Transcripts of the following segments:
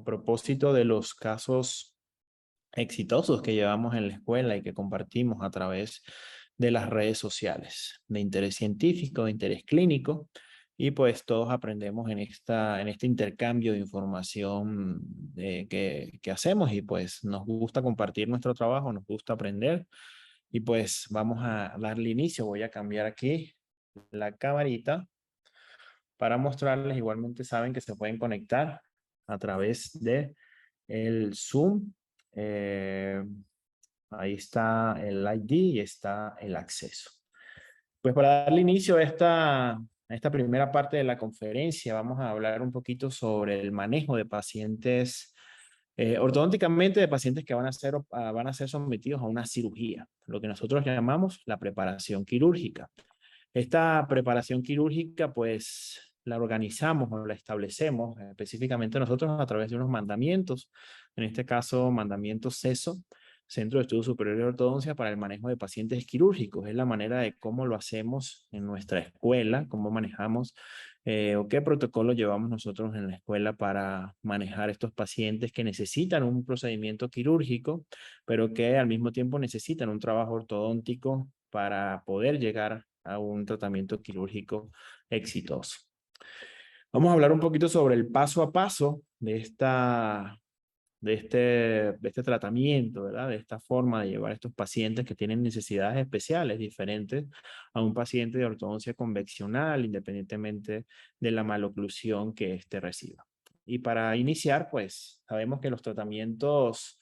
propósito de los casos exitosos que llevamos en la escuela y que compartimos a través de las redes sociales, de interés científico, de interés clínico, y pues todos aprendemos en este intercambio de información que hacemos y pues nos gusta compartir nuestro trabajo, nos gusta aprender y pues vamos a darle inicio. Voy a cambiar aquí la camarita para mostrarles. Igualmente saben que se pueden conectar a través de el Zoom. Eh, Ahí está el ID y está el acceso. Pues para darle inicio a esta primera parte de la conferencia, vamos a hablar un poquito sobre el manejo de pacientes, ortodónticamente de pacientes que van a ser sometidos a una cirugía, lo que nosotros llamamos la preparación quirúrgica. Esta preparación quirúrgica, pues la organizamos o la establecemos específicamente nosotros a través de unos mandamientos, en este caso mandamiento CESO, Centro de Estudios Superiores de Ortodoncia para el manejo de pacientes quirúrgicos. Es la manera de cómo lo hacemos en nuestra escuela, cómo manejamos o qué protocolo llevamos nosotros en la escuela para manejar estos pacientes que necesitan un procedimiento quirúrgico, pero que al mismo tiempo necesitan un trabajo ortodóntico para poder llegar a un tratamiento quirúrgico exitoso. Vamos a hablar un poquito sobre el paso a paso de este tratamiento, ¿verdad? De esta forma de llevar a estos pacientes que tienen necesidades especiales diferentes a un paciente de ortodoncia convencional, independientemente de la maloclusión que éste reciba. Y para iniciar, pues sabemos que los tratamientos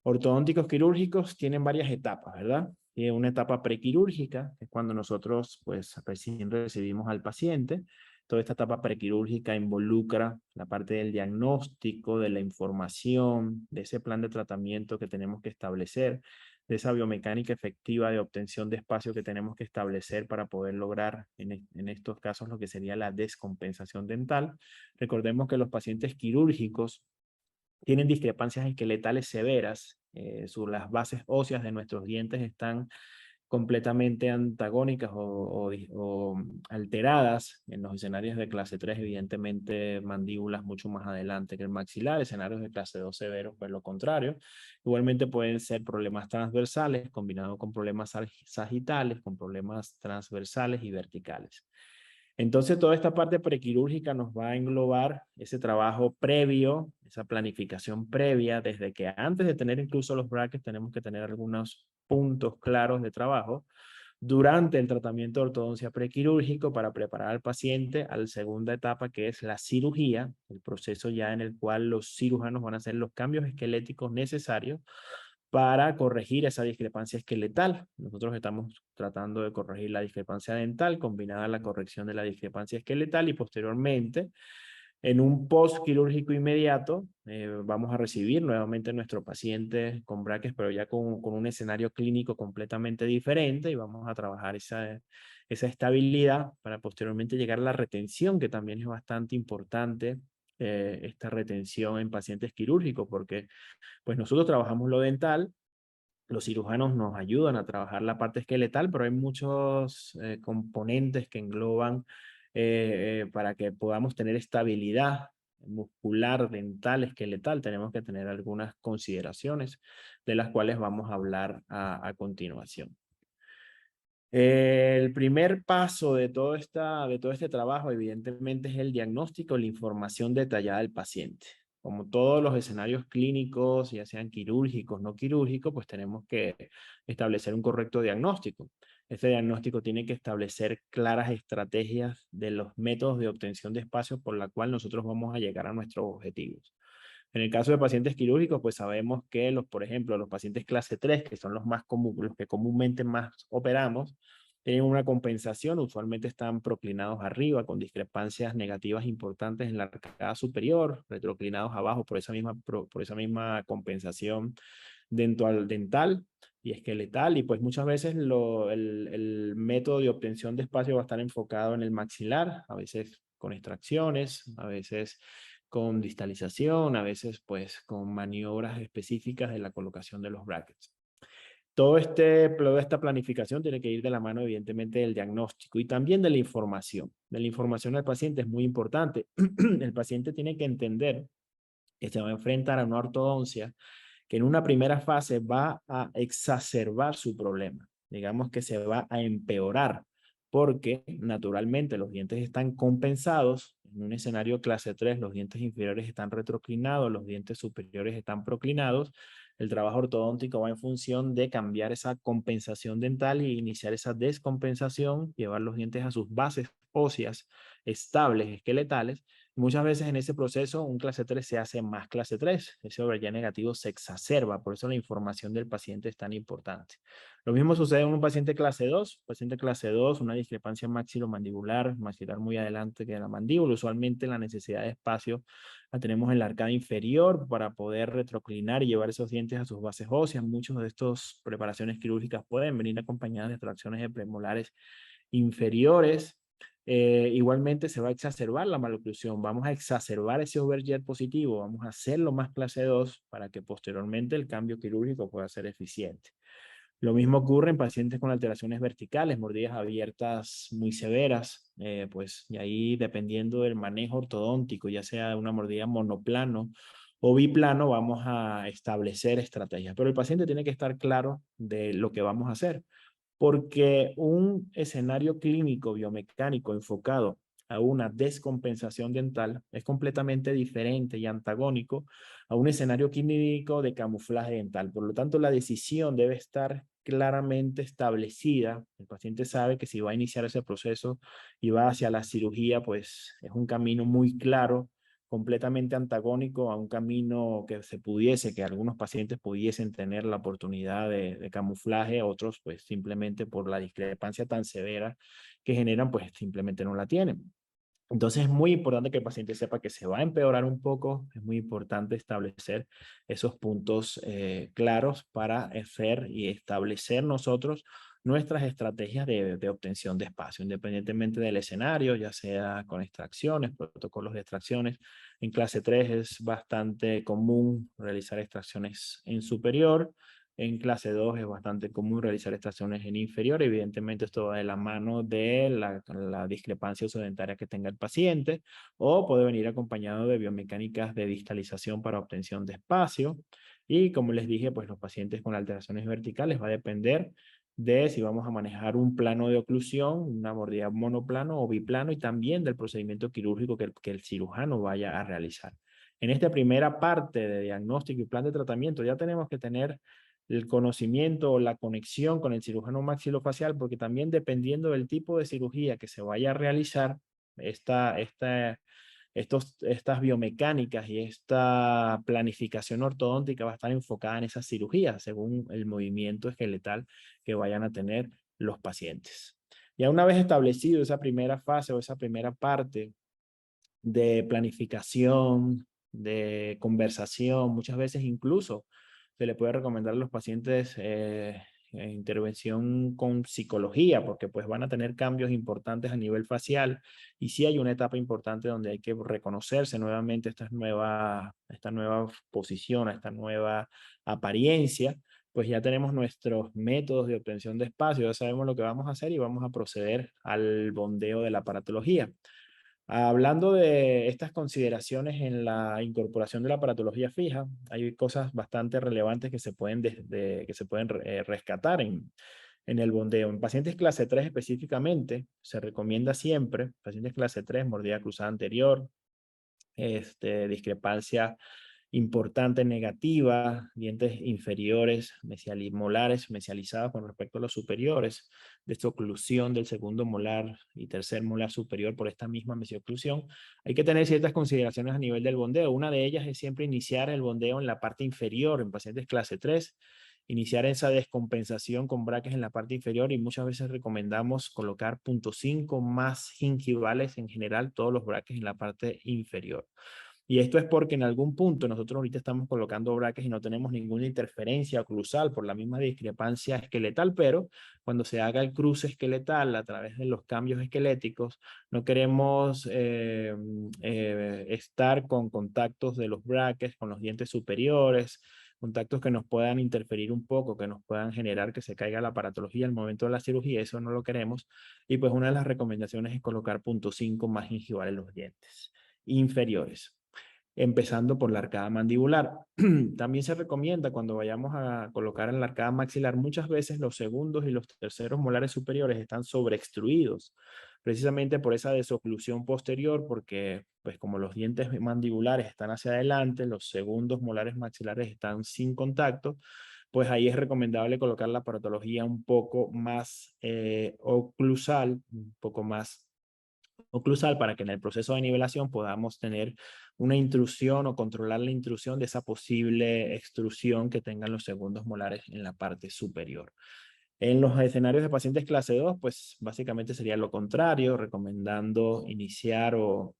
ortodónticos quirúrgicos tienen varias etapas, ¿verdad? Tiene una etapa prequirúrgica, que es cuando nosotros pues recién recibimos al paciente. Toda esta etapa prequirúrgica involucra la parte del diagnóstico, de la información, de ese plan de tratamiento que tenemos que establecer, de esa biomecánica efectiva de obtención de espacio que tenemos que establecer para poder lograr en estos casos lo que sería la descompensación dental. Recordemos que los pacientes quirúrgicos tienen discrepancias esqueletales severas. Las bases óseas de nuestros dientes están completamente antagónicas o alteradas en los escenarios de clase 3, evidentemente mandíbulas mucho más adelante que el maxilar, escenarios de clase 2 severos, pues lo contrario. Igualmente pueden ser problemas transversales combinados con problemas sagitales, con problemas transversales y verticales. Entonces, toda esta parte prequirúrgica nos va a englobar ese trabajo previo, esa planificación previa, desde que antes de tener incluso los brackets tenemos que tener algunos puntos claros de trabajo durante el tratamiento de ortodoncia prequirúrgico para preparar al paciente a la segunda etapa, que es la cirugía, el proceso ya en el cual los cirujanos van a hacer los cambios esqueléticos necesarios para corregir esa discrepancia esqueletal. Nosotros estamos tratando de corregir la discrepancia dental combinada a la corrección de la discrepancia esqueletal y posteriormente, en un post-quirúrgico inmediato, vamos a recibir nuevamente a nuestro paciente con brackets, pero ya con un escenario clínico completamente diferente y vamos a trabajar esa estabilidad para posteriormente llegar a la retención, que también es bastante importante, esta retención en pacientes quirúrgicos, porque pues nosotros trabajamos lo dental, los cirujanos nos ayudan a trabajar la parte esqueletal, pero hay muchos componentes que engloban para que podamos tener estabilidad muscular, dental, esqueletal. Tenemos que tener algunas consideraciones de las cuales vamos a hablar a continuación. El primer paso de todo este trabajo, evidentemente, es el diagnóstico, la información detallada del paciente. Como todos los escenarios clínicos, ya sean quirúrgicos, no quirúrgicos, pues tenemos que establecer un correcto diagnóstico. Este diagnóstico tiene que establecer claras estrategias de los métodos de obtención de espacio por la cual nosotros vamos a llegar a nuestros objetivos. En el caso de pacientes quirúrgicos, pues sabemos que por ejemplo, los pacientes clase 3, que son los los que comúnmente más operamos, tienen una compensación, usualmente están proclinados arriba con discrepancias negativas importantes en la arcada superior, retroclinados abajo por esa misma compensación dental y esqueletal, y pues muchas veces el método de obtención de espacio va a estar enfocado en el maxilar, a veces con extracciones, a veces con distalización, a veces pues con maniobras específicas de la colocación de los brackets. Toda esta planificación tiene que ir de la mano, evidentemente, del diagnóstico y también de la información. De la información al paciente es muy importante. El paciente tiene que entender que se va a enfrentar a una ortodoncia que en una primera fase va a exacerbar su problema. Digamos que se va a empeorar porque naturalmente los dientes están compensados. En un escenario clase 3, los dientes inferiores están retroclinados, los dientes superiores están proclinados. El trabajo ortodóntico va en función de cambiar esa compensación dental y iniciar esa descompensación, llevar los dientes a sus bases óseas estables, esqueletales. Muchas veces en ese proceso un clase 3 se hace más clase 3, ese overlay negativo se exacerba, por eso la información del paciente es tan importante. Lo mismo sucede en un paciente clase 2, una discrepancia maxilomandibular, maxilar muy adelante que la mandíbula, usualmente la necesidad de espacio la tenemos en la arcada inferior para poder retroclinar y llevar esos dientes a sus bases óseas. Muchas de estas preparaciones quirúrgicas pueden venir acompañadas de extracciones de premolares inferiores. Igualmente se va a exacerbar la maloclusión, vamos a exacerbar ese overjet positivo, vamos a hacerlo más clase 2 para que posteriormente el cambio quirúrgico pueda ser eficiente. Lo mismo ocurre en pacientes con alteraciones verticales, mordidas abiertas muy severas, pues y ahí dependiendo del manejo ortodóntico, ya sea una mordida monoplano o biplano, vamos a establecer estrategias. Pero el paciente tiene que estar claro de lo que vamos a hacer, porque un escenario clínico biomecánico enfocado a una descompensación dental es completamente diferente y antagónico a un escenario clínico de camuflaje dental. Por lo tanto, la decisión debe estar claramente establecida. El paciente sabe que si va a iniciar ese proceso y va hacia la cirugía, pues es un camino muy claro, completamente antagónico a un camino que se pudiese, que algunos pacientes pudiesen tener la oportunidad de camuflaje, otros pues simplemente por la discrepancia tan severa que generan, pues simplemente no la tienen. Entonces es muy importante que el paciente sepa que se va a empeorar un poco, es muy importante establecer esos puntos claros para hacer y establecer nosotros nuestras estrategias de obtención de espacio, independientemente del escenario, ya sea con extracciones, protocolos de extracciones. En clase 3 es bastante común realizar extracciones en superior. En clase 2 es bastante común realizar extracciones en inferior. Evidentemente esto va de la mano de la discrepancia osodentaria que tenga el paciente, o puede venir acompañado de biomecánicas de distalización para obtención de espacio. Y como les dije, pues los pacientes con alteraciones verticales va a depender de si vamos a manejar un plano de oclusión, una mordida monoplano o biplano, y también del procedimiento quirúrgico que el cirujano vaya a realizar. En esta primera parte de diagnóstico y plan de tratamiento ya tenemos que tener el conocimiento o la conexión con el cirujano maxilofacial, porque también dependiendo del tipo de cirugía que se vaya a realizar, estas biomecánicas y esta planificación ortodóntica va a estar enfocada en esas cirugías según el movimiento esqueletal que vayan a tener los pacientes. Ya una vez establecido esa primera fase o esa primera parte de planificación, de conversación, muchas veces incluso se le puede recomendar a los pacientes intervención con psicología, porque pues van a tener cambios importantes a nivel facial, y sí hay una etapa importante donde hay que reconocerse nuevamente esta nueva posición, esta nueva apariencia. Pues ya tenemos nuestros métodos de obtención de espacio, ya sabemos lo que vamos a hacer y vamos a proceder al bondeo de la aparatología. Hablando de estas consideraciones en la incorporación de la aparatología fija, hay cosas bastante relevantes que se pueden, rescatar en el bondeo. En pacientes clase 3 específicamente, se recomienda siempre, pacientes clase 3, mordida cruzada anterior, discrepancia importante negativa, dientes inferiores, molares mesializados con respecto a los superiores, desoclusión del segundo molar y tercer molar superior por esta misma mesioclusión. Hay que tener ciertas consideraciones a nivel del bondeo. Una de ellas es siempre iniciar el bondeo en la parte inferior, en pacientes clase 3, iniciar esa descompensación con brackets en la parte inferior, y muchas veces recomendamos colocar 0.5 más gingivales en general, todos los brackets en la parte inferior. Y esto es porque en algún punto nosotros ahorita estamos colocando brackets y no tenemos ninguna interferencia oclusal por la misma discrepancia esqueletal, pero cuando se haga el cruce esqueletal a través de los cambios esqueléticos, no queremos estar con contactos de los brackets con los dientes superiores, contactos que nos puedan interferir un poco, que nos puedan generar que se caiga la aparatología al momento de la cirugía. Eso no lo queremos. Y pues una de las recomendaciones es colocar 0.5 más gingival en los dientes inferiores. empezando por la arcada mandibular. También se recomienda cuando vayamos a colocar en la arcada maxilar, muchas veces los segundos y los terceros molares superiores están sobreextruidos, precisamente por esa desoclusión posterior, porque pues como los dientes mandibulares están hacia adelante, los segundos molares maxilares están sin contacto, pues ahí es recomendable colocar la aparatología un poco más oclusal, un poco más oclusal, para que en el proceso de nivelación podamos tener una intrusión o controlar la intrusión de esa posible extrusión que tengan los segundos molares en la parte superior. En los escenarios de pacientes clase 2, pues básicamente sería lo contrario, recomendando iniciar o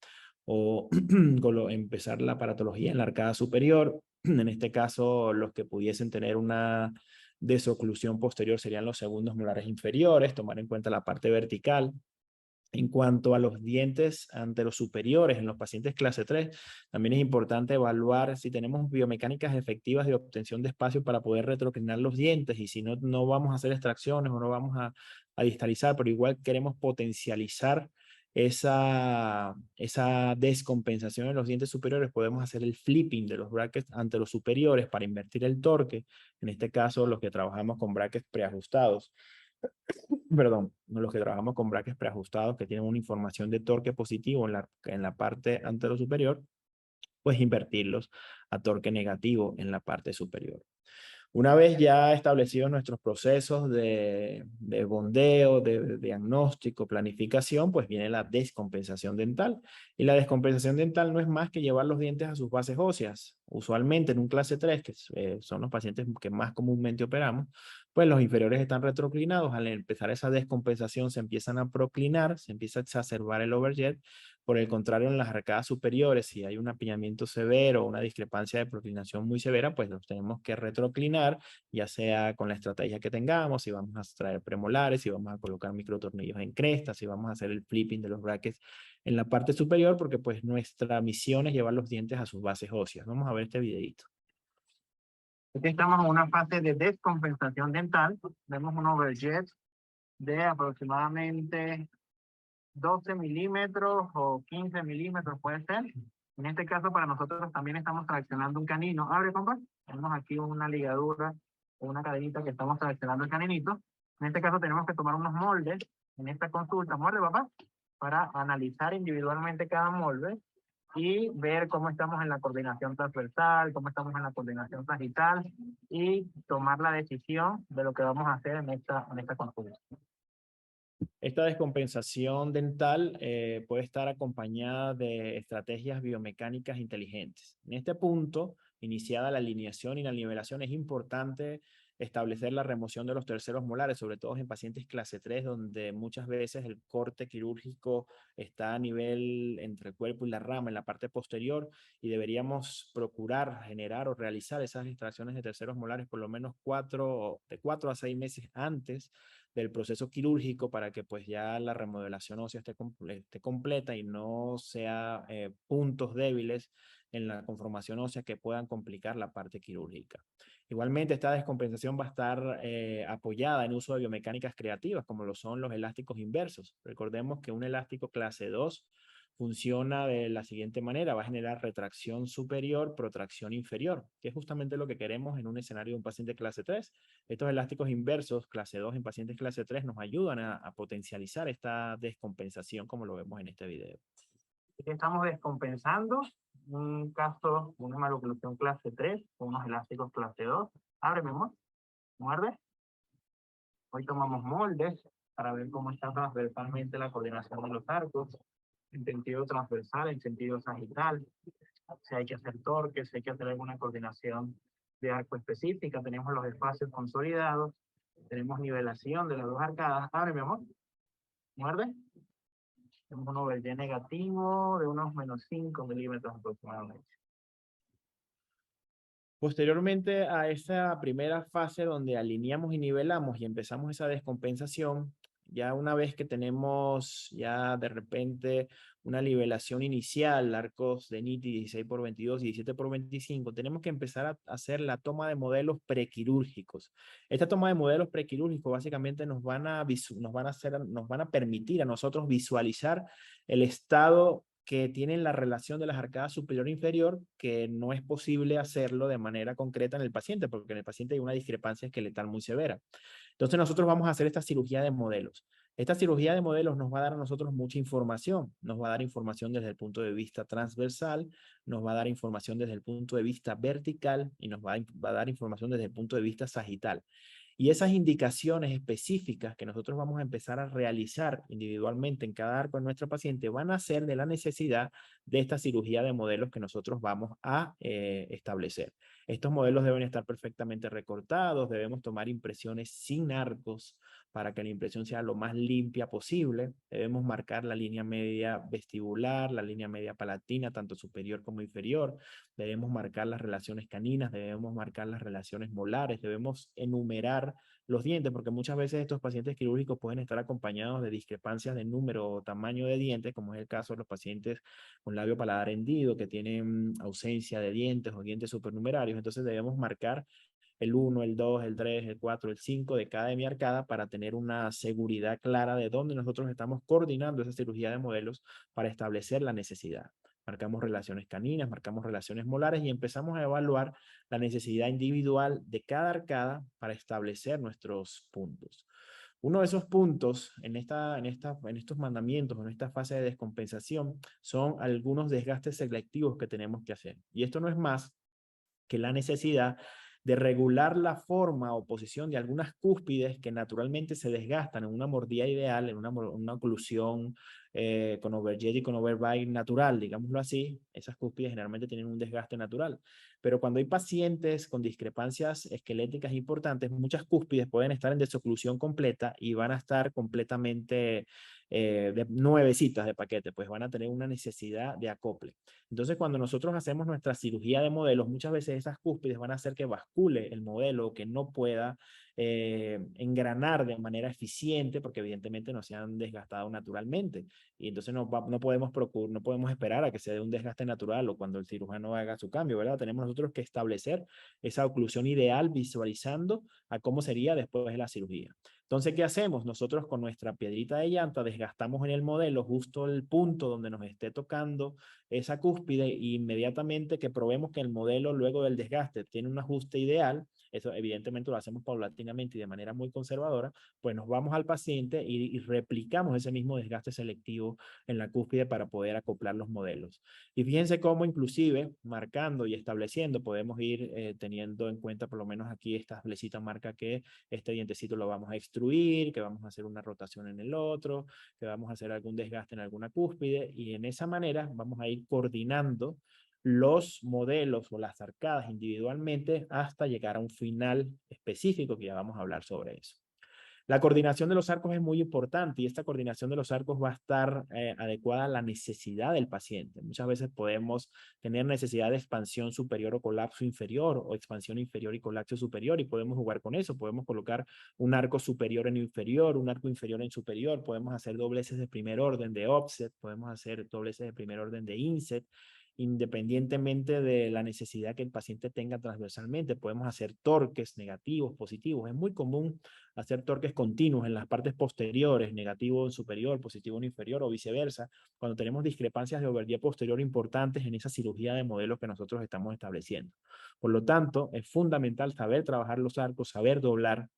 empezar la aparatología en la arcada superior. En este caso, los que pudiesen tener una desoclusión posterior serían los segundos molares inferiores, tomar en cuenta la parte vertical. En cuanto a los dientes anterosuperiores en los pacientes clase 3, también es importante evaluar si tenemos biomecánicas efectivas de obtención de espacio para poder retroclinar los dientes, y si no, no vamos a hacer extracciones o no vamos a distalizar, pero igual queremos potencializar esa descompensación en los dientes superiores, podemos hacer el flipping de los brackets anterosuperiores para invertir el torque, en este caso los que trabajamos con brackets preajustados. Perdón, los que trabajamos con brackets preajustados que tienen una información de torque positivo en la parte antero superior, pues invertirlos a torque negativo en la parte superior. Una vez ya establecidos nuestros procesos de bondeo, de diagnóstico, planificación, pues viene la descompensación dental. Y la descompensación dental no es más que llevar los dientes a sus bases óseas. Usualmente en un clase 3, que son los pacientes que más comúnmente operamos, pues los inferiores están retroclinados. Al empezar esa descompensación se empiezan a proclinar, se empieza a exacerbar el overjet. Por el contrario, en las arcadas superiores, si hay un apiñamiento severo o una discrepancia de proclinación muy severa, pues los tenemos que retroclinar, ya sea con la estrategia que tengamos, si vamos a extraer premolares, si vamos a colocar microtornillos en crestas, si vamos a hacer el flipping de los brackets en la parte superior, porque pues nuestra misión es llevar los dientes a sus bases óseas. Vamos a ver este videito. Aquí estamos en una fase de descompensación dental. Vemos un overjet de aproximadamente 12 milímetros o 15 milímetros puede ser. En este caso para nosotros también estamos traccionando un canino. Abre, compa. Tenemos aquí una ligadura o una cadenita que estamos traccionando el caninito. En este caso tenemos que tomar unos moldes en esta consulta. Muerde, papá, para analizar individualmente cada molde y ver cómo estamos en la coordinación transversal, cómo estamos en la coordinación sagital y tomar la decisión de lo que vamos a hacer en esta consulta. Esta descompensación dental puede estar acompañada de estrategias biomecánicas inteligentes. En este punto, iniciada la alineación y la nivelación, es importante establecer la remoción de los terceros molares, sobre todo en pacientes clase 3, donde muchas veces el corte quirúrgico está a nivel entre el cuerpo y la rama, en la parte posterior, y deberíamos procurar generar o realizar esas extracciones de terceros molares por lo menos de 4 a 6 meses antes del proceso quirúrgico, para que pues ya la remodelación ósea esté completa y no sea puntos débiles en la conformación ósea que puedan complicar la parte quirúrgica. Igualmente, esta descompensación va a estar apoyada en uso de biomecánicas creativas, como lo son los elásticos inversos. Recordemos que un elástico clase 2 funciona de la siguiente manera: va a generar retracción superior, protracción inferior, que es justamente lo que queremos en un escenario de un paciente clase 3. Estos elásticos inversos clase 2 en pacientes clase 3 nos ayudan a potencializar esta descompensación, como lo vemos en este video. Estamos descompensando un caso, una maloclusión clase 3 con unos elásticos clase 2. Abre, mi amor. Muerde. Hoy tomamos moldes para ver cómo está transversalmente la coordinación de los arcos, en sentido transversal, en sentido sagital, si hay que hacer torques, si hay que hacer alguna coordinación de arco específica. Tenemos los espacios consolidados, tenemos nivelación de las dos arcadas. Abre, mi amor. Muerde. Tenemos un overjet negativo de unos menos 5 milímetros aproximadamente. Posteriormente a esa primera fase donde alineamos y nivelamos y empezamos esa descompensación, ya una vez que tenemos ya de repente una nivelación inicial, arcos de NITI 16x22 y 17x25, tenemos que empezar a hacer la toma de modelos prequirúrgicos. Esta toma de modelos prequirúrgicos básicamente nos van a permitir a nosotros visualizar el estado que tienen la relación de las arcadas superior e inferior, que no es posible hacerlo de manera concreta en el paciente, porque en el paciente hay una discrepancia esqueletal muy severa. Entonces nosotros vamos a hacer esta cirugía de modelos. Esta cirugía de modelos nos va a dar a nosotros mucha información. Nos va a dar información desde el punto de vista transversal, nos va a dar información desde el punto de vista vertical y nos va a dar información desde el punto de vista sagital. Y esas indicaciones específicas que nosotros vamos a empezar a realizar individualmente en cada arco de nuestra paciente van a ser de la necesidad de esta cirugía de modelos que nosotros vamos a establecer. Estos modelos deben estar perfectamente recortados, debemos tomar impresiones sin arcos para que la impresión sea lo más limpia posible. Debemos marcar la línea media vestibular, la línea media palatina, tanto superior como inferior. Debemos marcar las relaciones caninas, debemos marcar las relaciones molares, debemos enumerar los dientes, porque muchas veces estos pacientes quirúrgicos pueden estar acompañados de discrepancias de número o tamaño de dientes, como es el caso de los pacientes con labio paladar hendido, que tienen ausencia de dientes o dientes supernumerarios. Entonces debemos marcar el 1, el 2, el 3, el 4, el 5 de cada hemiarcada para tener una seguridad clara de dónde nosotros estamos coordinando esa cirugía de modelos para establecer la necesidad. Marcamos relaciones caninas, marcamos relaciones molares y empezamos a evaluar la necesidad individual de cada arcada para establecer nuestros puntos. Uno de esos puntos en estos mandamientos, en esta fase de descompensación, son algunos desgastes selectivos que tenemos que hacer. Y esto no es más que la necesidad de regular la forma o posición de algunas cúspides que naturalmente se desgastan en una mordida ideal, en una oclusión con overjet y con overbite natural, digámoslo así. Esas cúspides generalmente tienen un desgaste natural. Pero cuando hay pacientes con discrepancias esqueléticas importantes, muchas cúspides pueden estar en desoclusión completa y van a estar completamente nuevecitas de paquete, pues van a tener una necesidad de acople. Entonces, cuando nosotros hacemos nuestra cirugía de modelos, muchas veces esas cúspides van a hacer que bascule el modelo, que no pueda engranar de manera eficiente, porque evidentemente no se han desgastado naturalmente. Y entonces no podemos esperar a que se dé un desgaste natural o cuando el cirujano haga su cambio, ¿verdad? Tenemos nosotros que establecer esa oclusión ideal visualizando a cómo sería después de la cirugía. Entonces, ¿qué hacemos? Nosotros con nuestra piedrita de llanta desgastamos en el modelo justo el punto donde nos esté tocando esa cúspide y inmediatamente que probemos que el modelo luego del desgaste tiene un ajuste ideal, eso evidentemente lo hacemos paulatinamente y de manera muy conservadora, pues nos vamos al paciente y replicamos ese mismo desgaste selectivo en la cúspide para poder acoplar los modelos. Y fíjense cómo inclusive marcando y estableciendo podemos ir teniendo en cuenta por lo menos aquí esta flecita marca que este dientecito lo vamos a extruir, que vamos a hacer una rotación en el otro, que vamos a hacer algún desgaste en alguna cúspide y en esa manera vamos a ir coordinando los modelos o las arcadas individualmente hasta llegar a un final específico que ya vamos a hablar sobre eso. La coordinación de los arcos es muy importante y esta coordinación de los arcos va a estar adecuada a la necesidad del paciente. Muchas veces podemos tener necesidad de expansión superior o colapso inferior o expansión inferior y colapso superior y podemos jugar con eso. Podemos colocar un arco superior en inferior, un arco inferior en superior. Podemos hacer dobleces de primer orden de offset, podemos hacer dobleces de primer orden de inset independientemente de la necesidad que el paciente tenga transversalmente. Podemos hacer torques negativos, positivos. Es muy común hacer torques continuos en las partes posteriores, negativo en superior, positivo en inferior o viceversa, cuando tenemos discrepancias de overjet posterior importantes en esa cirugía de modelos que nosotros estamos estableciendo. Por lo tanto, es fundamental saber trabajar los arcos, saber doblar,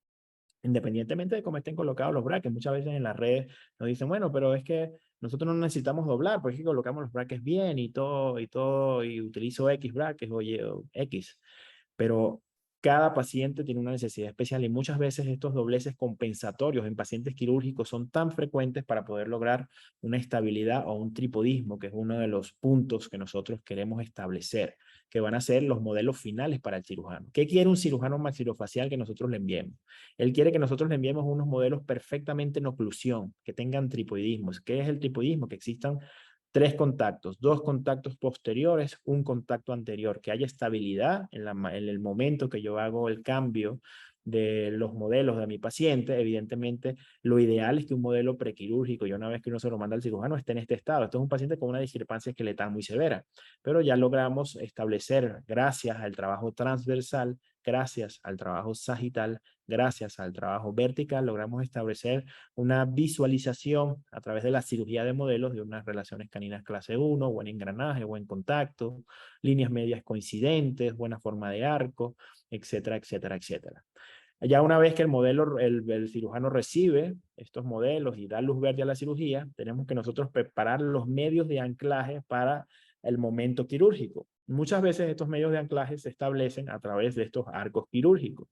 independientemente de cómo estén colocados los brackets. Muchas veces en las redes nos dicen, bueno, pero es que nosotros no necesitamos doblar, porque es que colocamos los brackets bien y utilizo X brackets o X. Pero cada paciente tiene una necesidad especial y muchas veces estos dobleces compensatorios en pacientes quirúrgicos son tan frecuentes para poder lograr una estabilidad o un tripodismo, que es uno de los puntos que nosotros queremos establecer, que van a ser los modelos finales para el cirujano. ¿Qué quiere un cirujano maxilofacial que nosotros le enviemos? Él quiere que nosotros le enviemos unos modelos perfectamente en oclusión, que tengan tripoidismos. ¿Qué es el tripoidismo? Que existan 3 contactos, 2 contactos posteriores, un contacto anterior, que haya estabilidad en el momento que yo hago el cambio de los modelos de mi paciente. Evidentemente, lo ideal es que un modelo prequirúrgico, y una vez que uno se lo manda al cirujano, esté en este estado. Esto es un paciente con una discrepancia esqueletal muy severa, pero ya logramos establecer, gracias al trabajo transversal, gracias al trabajo sagital, gracias al trabajo vertical, logramos establecer una visualización a través de la cirugía de modelos de unas relaciones caninas clase 1, buen engranaje, buen contacto, líneas medias coincidentes, buena forma de arco, etcétera, etcétera, etcétera. Ya una vez que el cirujano recibe estos modelos y da luz verde a la cirugía, tenemos que nosotros preparar los medios de anclaje para el momento quirúrgico. Muchas veces estos medios de anclaje se establecen a través de estos arcos quirúrgicos.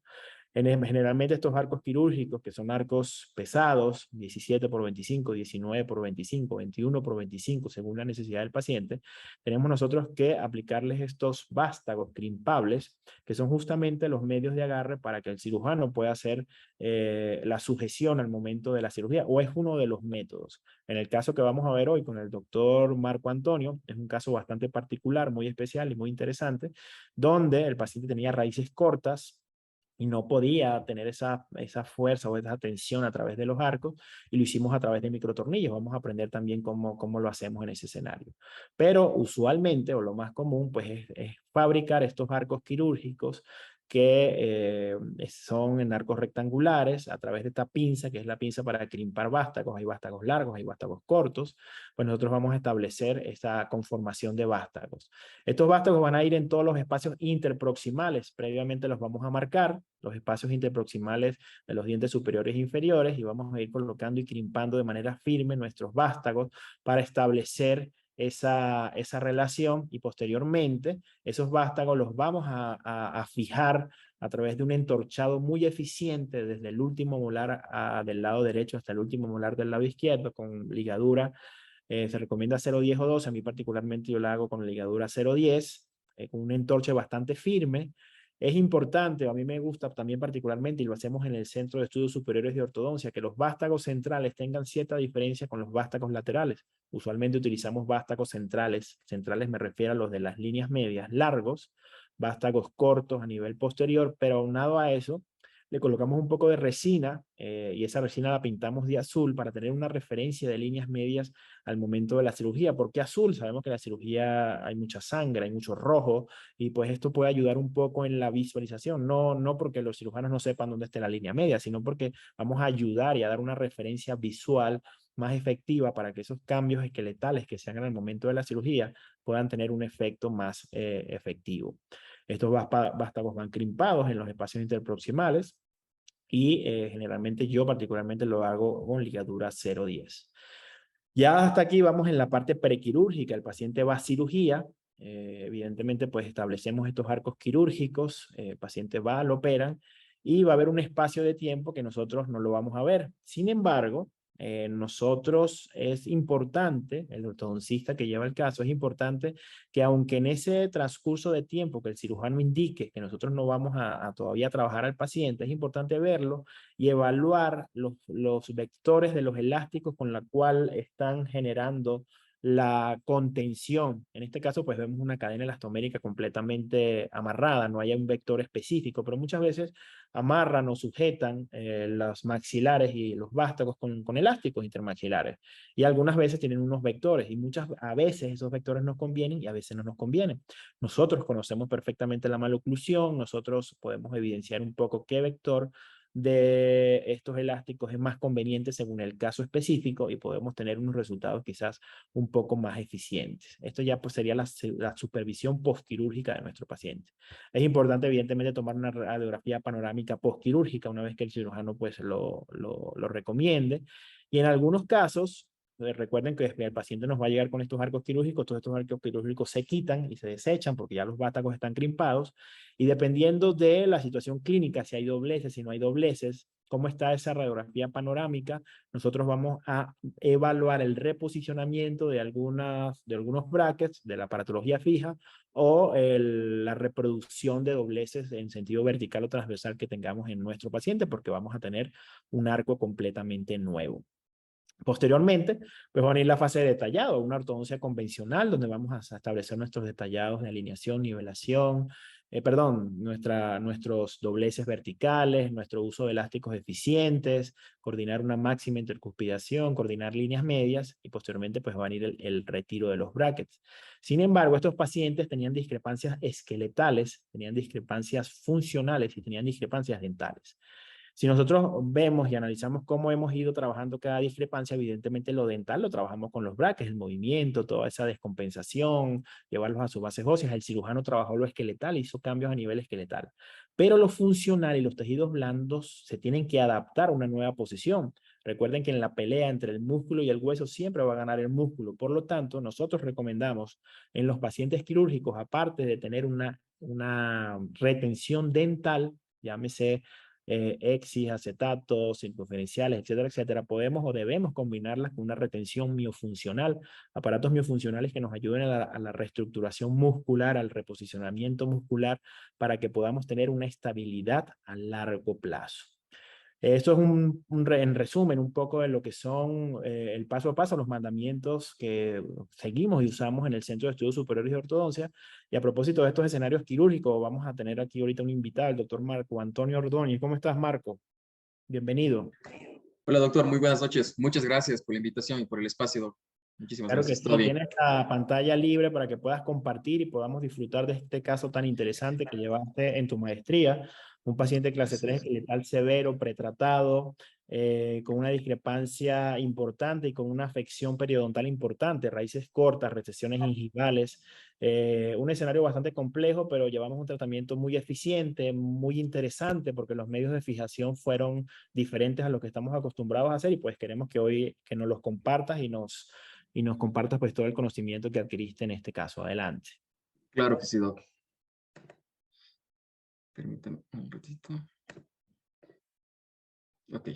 Generalmente estos arcos quirúrgicos, que son arcos pesados, 17 por 25, 19 por 25, 21 por 25, según la necesidad del paciente, tenemos nosotros que aplicarles estos vástagos crimpables, que son justamente los medios de agarre para que el cirujano pueda hacer la sujeción al momento de la cirugía, o es uno de los métodos. En el caso que vamos a ver hoy con el doctor Marco Antonio, es un caso bastante particular, muy especial y muy interesante, donde el paciente tenía raíces cortas, y no podía tener esa fuerza o esa tensión a través de los arcos, y lo hicimos a través de microtornillos. Vamos a aprender también cómo lo hacemos en ese escenario. Pero usualmente, o lo más común, pues es fabricar estos arcos quirúrgicos que son en arcos rectangulares a través de esta pinza, que es la pinza para crimpar vástagos. Hay vástagos largos, hay vástagos cortos. Pues nosotros vamos a establecer esta conformación de vástagos. Estos vástagos van a ir en todos los espacios interproximales. Previamente los vamos a marcar, los espacios interproximales de los dientes superiores e inferiores, y vamos a ir colocando y crimpando de manera firme nuestros vástagos para establecer esa relación, y posteriormente esos vástagos los vamos a fijar a través de un entorchado muy eficiente desde el último molar del lado derecho hasta el último molar del lado izquierdo con ligadura. Se recomienda 0,10 o 12. A mí particularmente yo la hago con ligadura 0,10, con un entorche bastante firme. Es importante, a mí me gusta también particularmente, y lo hacemos en el Centro de Estudios Superiores de Ortodoncia, que los vástagos centrales tengan cierta diferencia con los vástagos laterales. Usualmente utilizamos vástagos centrales. Centrales me refiero a los de las líneas medias largos, vástagos cortos a nivel posterior, pero aunado a eso, le colocamos un poco de resina, y esa resina la pintamos de azul para tener una referencia de líneas medias al momento de la cirugía. ¿Por qué azul? Sabemos que en la cirugía hay mucha sangre, hay mucho rojo, y pues esto puede ayudar un poco en la visualización. No porque los cirujanos no sepan dónde está la línea media, sino porque vamos a ayudar y a dar una referencia visual más efectiva para que esos cambios esqueletales que se hagan al momento de la cirugía puedan tener un efecto más efectivo. Estos vástagos van crimpados en los espacios interproximales, y generalmente yo particularmente lo hago con ligadura 0,10. Ya hasta aquí vamos en la parte prequirúrgica. El paciente va a cirugía. Evidentemente, pues establecemos estos arcos quirúrgicos. El paciente va, lo operan, y va a haber un espacio de tiempo que nosotros no lo vamos a ver. Sin embargo, nosotros es importante, el ortodoncista que lleva el caso, es importante que aunque en ese transcurso de tiempo que el cirujano indique que nosotros no vamos a todavía trabajar al paciente, es importante verlo y evaluar los vectores de los elásticos con la cual están generando la contención. En este caso, pues vemos una cadena elastomérica completamente amarrada, no hay un vector específico, pero muchas veces amarran o sujetan los maxilares y los vástagos con elásticos intermaxilares. Y algunas veces tienen unos vectores, y a veces esos vectores nos convienen y a veces no nos convienen. Nosotros conocemos perfectamente la maloclusión, nosotros podemos evidenciar un poco qué vector de estos elásticos es más conveniente según el caso específico, y podemos tener unos resultados quizás un poco más eficientes. Esto ya pues sería la supervisión postquirúrgica de nuestro paciente. Es importante evidentemente tomar una radiografía panorámica postquirúrgica una vez que el cirujano pues lo recomiende, y en algunos casos recuerden que el paciente nos va a llegar con estos arcos quirúrgicos. Todos estos arcos quirúrgicos se quitan y se desechan porque ya los vástagos están crimpados, y dependiendo de la situación clínica, si hay dobleces, si no hay dobleces, cómo está esa radiografía panorámica, nosotros vamos a evaluar el reposicionamiento de algunos brackets de la aparatología fija, o la reproducción de dobleces en sentido vertical o transversal que tengamos en nuestro paciente, porque vamos a tener un arco completamente nuevo. Posteriormente, pues va a venir la fase de detallado, una ortodoncia convencional, donde vamos a establecer nuestros detallados de alineación, nivelación, nuestros dobleces verticales, nuestro uso de elásticos eficientes, coordinar una máxima intercuspidación, coordinar líneas medias y posteriormente pues va a venir el retiro de los brackets. Sin embargo, estos pacientes tenían discrepancias esqueletales, tenían discrepancias funcionales y tenían discrepancias dentales. Si nosotros vemos y analizamos cómo hemos ido trabajando cada discrepancia, evidentemente lo dental lo trabajamos con los brackets, el movimiento, toda esa descompensación, llevarlos a sus bases óseas. El cirujano trabajó lo esqueletal, hizo cambios a nivel esqueletal. Pero lo funcional y los tejidos blandos se tienen que adaptar a una nueva posición. Recuerden que en la pelea entre el músculo y el hueso siempre va a ganar el músculo. Por lo tanto, nosotros recomendamos en los pacientes quirúrgicos, aparte de tener una retención dental, llámese exis, acetatos, circunferenciales, etcétera, etcétera, podemos o debemos combinarlas con una retención miofuncional, aparatos miofuncionales que nos ayuden a la reestructuración muscular, al reposicionamiento muscular, para que podamos tener una estabilidad a largo plazo. Esto es en resumen un poco de lo que son el paso a paso, los mandamientos que seguimos y usamos en el Centro de Estudios Superiores de Ortodoncia. Y a propósito de estos escenarios quirúrgicos, vamos a tener aquí ahorita un invitado, el doctor Marco Antonio Ordóñez. ¿Cómo estás, Marco? Bienvenido. Hola, doctor. Muy buenas noches. Muchas gracias por la invitación y por el espacio, doc. Muchísimas Claro que gracias. Todo sí, bien. tienes la pantalla libre para que puedas compartir y podamos disfrutar de este caso tan interesante que llevaste en tu maestría. Un paciente clase 3 Gracias. esqueletal severo, pretratado, con una discrepancia importante y con una afección periodontal importante, raíces cortas, recesiones gingivales. Un escenario bastante complejo, pero llevamos un tratamiento muy eficiente, muy interesante, porque los medios de fijación fueron diferentes a lo que estamos acostumbrados a hacer y pues queremos que hoy que nos los compartas y nos compartas pues todo el conocimiento que adquiriste en este caso. Adelante. Claro que sí, doc. Permítame un ratito. Ok.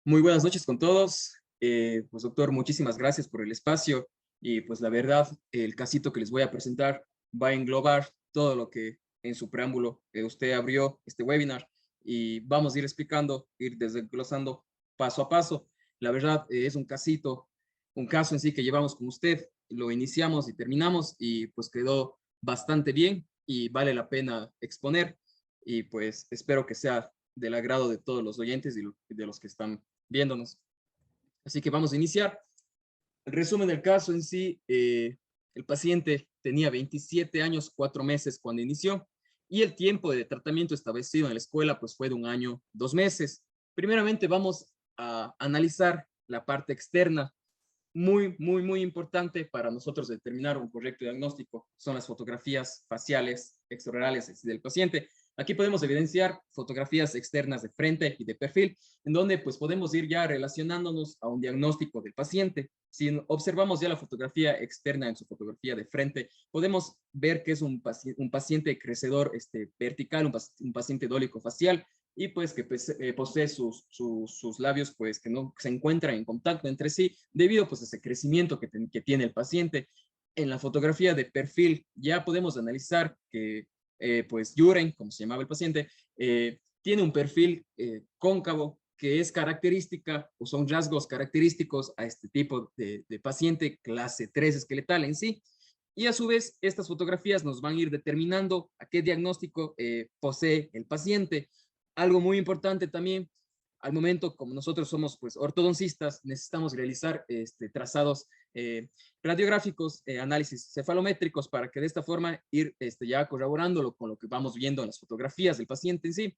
Muy buenas noches con todos. Pues, doctor, muchísimas gracias por el espacio. Y pues la verdad, el casito que les voy a presentar va a englobar todo lo que en su preámbulo usted abrió este webinar. Y vamos a ir explicando, ir desglosando paso a paso. La verdad, es un casito, un caso en sí que llevamos con usted. Lo iniciamos y terminamos y pues quedó bastante bien y vale la pena exponer. Y pues espero que sea del agrado de todos los oyentes y de los que están viéndonos. Así que vamos a iniciar. El resumen del caso en sí, el paciente tenía 27 años, 4 meses cuando inició y el tiempo de tratamiento establecido en la escuela pues fue de 1 año, 2 meses. Primeramente vamos a analizar la parte externa. Muy importante para nosotros determinar un correcto diagnóstico son las fotografías faciales extraorales del paciente. Aquí podemos evidenciar fotografías externas de frente y de perfil, en donde pues podemos ir ya relacionándonos a un diagnóstico del paciente. Si observamos ya la fotografía externa en su fotografía de frente, podemos ver que es un paciente crecedor vertical, un paciente dólico facial, y pues que posee sus labios pues que no se encuentran en contacto entre sí debido pues a ese crecimiento que tiene el paciente. En la fotografía de perfil ya podemos analizar que pues Juren, como se llamaba el paciente, tiene un perfil cóncavo que es característica o son rasgos característicos a este tipo de paciente clase 3 esqueletal en sí. Y a su vez, estas fotografías nos van a ir determinando a qué diagnóstico posee el paciente. Algo muy importante también, al momento, como nosotros somos pues ortodoncistas, necesitamos realizar trazados radiográficos, análisis cefalométricos para que de esta forma ir ya corroborándolo con lo que vamos viendo en las fotografías del paciente en sí.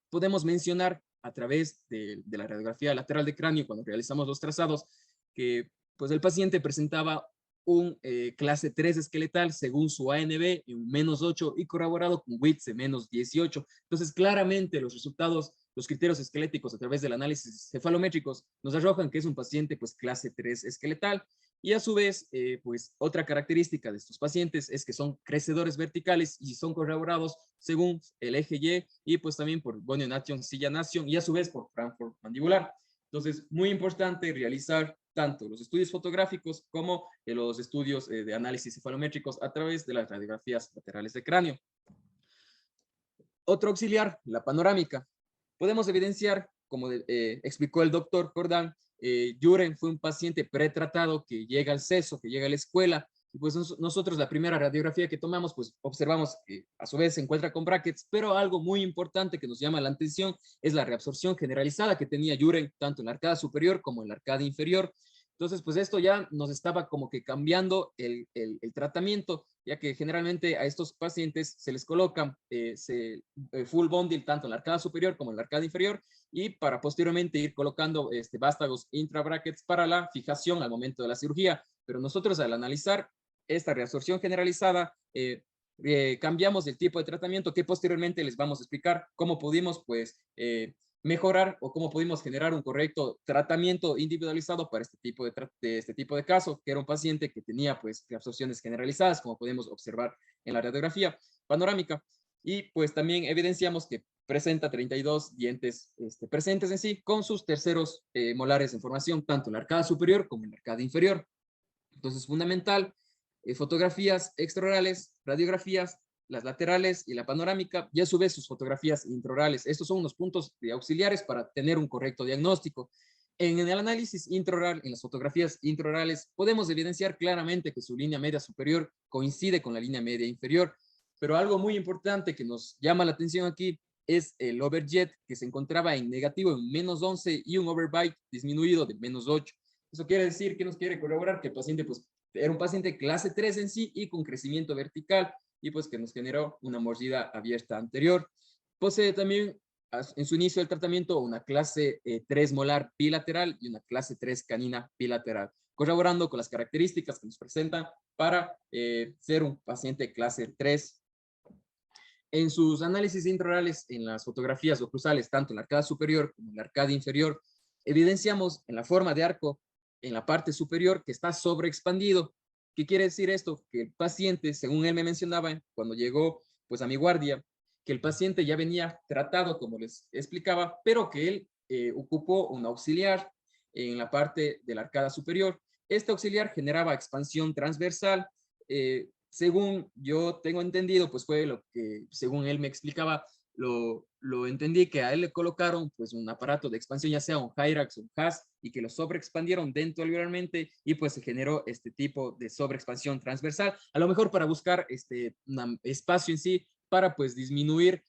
Podemos mencionar a través de la radiografía lateral de cráneo, cuando realizamos los trazados, que pues el paciente presentaba un clase 3 esqueletal según su ANB en un -8 y corroborado con WITS de -18. Entonces, claramente los resultados, los criterios esqueléticos a través del análisis cefalométricos nos arrojan que es un paciente pues clase 3 esqueletal. Y a su vez, pues otra característica de estos pacientes es que son crecedores verticales y son corroborados según el eje Y pues también por Gonio Nation, Silla Nation y a su vez por Frankfurt mandibular. Entonces, muy importante realizar tanto los estudios fotográficos como los estudios de análisis cefalométricos a través de las radiografías laterales de cráneo. Otro auxiliar, la panorámica. Podemos evidenciar, como explicó el doctor Cordán, Juren fue un paciente pretratado que llega al CESO, que llega a la escuela Y pues nosotros la primera radiografía que tomamos, pues observamos que a su vez se encuentra con brackets, pero algo muy importante que nos llama la atención es la reabsorción generalizada que tenía Juren, tanto en la arcada superior como en la arcada inferior. Entonces, pues esto ya nos estaba como que cambiando el tratamiento, ya que generalmente a estos pacientes se les colocan full bundle tanto en la arcada superior como en la arcada inferior, y para posteriormente ir colocando vástagos intrabrackets para la fijación al momento de la cirugía. Pero nosotros al analizar esta reabsorción generalizada, cambiamos el tipo de tratamiento que posteriormente les vamos a explicar cómo pudimos pues mejorar o cómo pudimos generar un correcto tratamiento individualizado para este tipo de caso, que era un paciente que tenía pues reabsorciones generalizadas, como podemos observar en la radiografía panorámica, y pues también evidenciamos que presenta 32 dientes presentes en sí, con sus terceros molares en formación, tanto en la arcada superior como en la arcada inferior. Entonces, fundamental, fotografías extraorales, radiografías, las laterales y la panorámica, y a su vez sus fotografías intraorales. Estos son unos puntos auxiliares para tener un correcto diagnóstico. En el análisis intraoral, en las fotografías intraorales, podemos evidenciar claramente que su línea media superior coincide con la línea media inferior, pero algo muy importante que nos llama la atención aquí es el overjet, que se encontraba en negativo en -11 y un overbite disminuido de -8. Eso quiere decir que nos quiere corroborar que el paciente pues, era un paciente clase 3 en sí y con crecimiento vertical, y pues que nos generó una mordida abierta anterior. Posee también en su inicio del tratamiento una clase 3 molar bilateral y una clase 3 canina bilateral, corroborando con las características que nos presentan para ser un paciente clase 3. En sus análisis intraorales, en las fotografías oclusales, tanto en la arcada superior como en la arcada inferior, evidenciamos en la forma de arco, en la parte superior, que está sobreexpandido. ¿Qué quiere decir esto? Que el paciente, según él me mencionaba, cuando llegó pues a mi guardia, que el paciente ya venía tratado, como les explicaba, pero que él ocupó un auxiliar en la parte de la arcada superior. Este auxiliar generaba expansión transversal. Según yo tengo entendido, pues fue lo que, según él me explicaba, lo entendí que a él le colocaron pues un aparato de expansión, ya sea un Hyrax o un HAS, y que lo sobreexpandieron dentro alveolarmente, y pues se generó este tipo de sobreexpansión transversal, a lo mejor para buscar un espacio en sí, para pues disminuir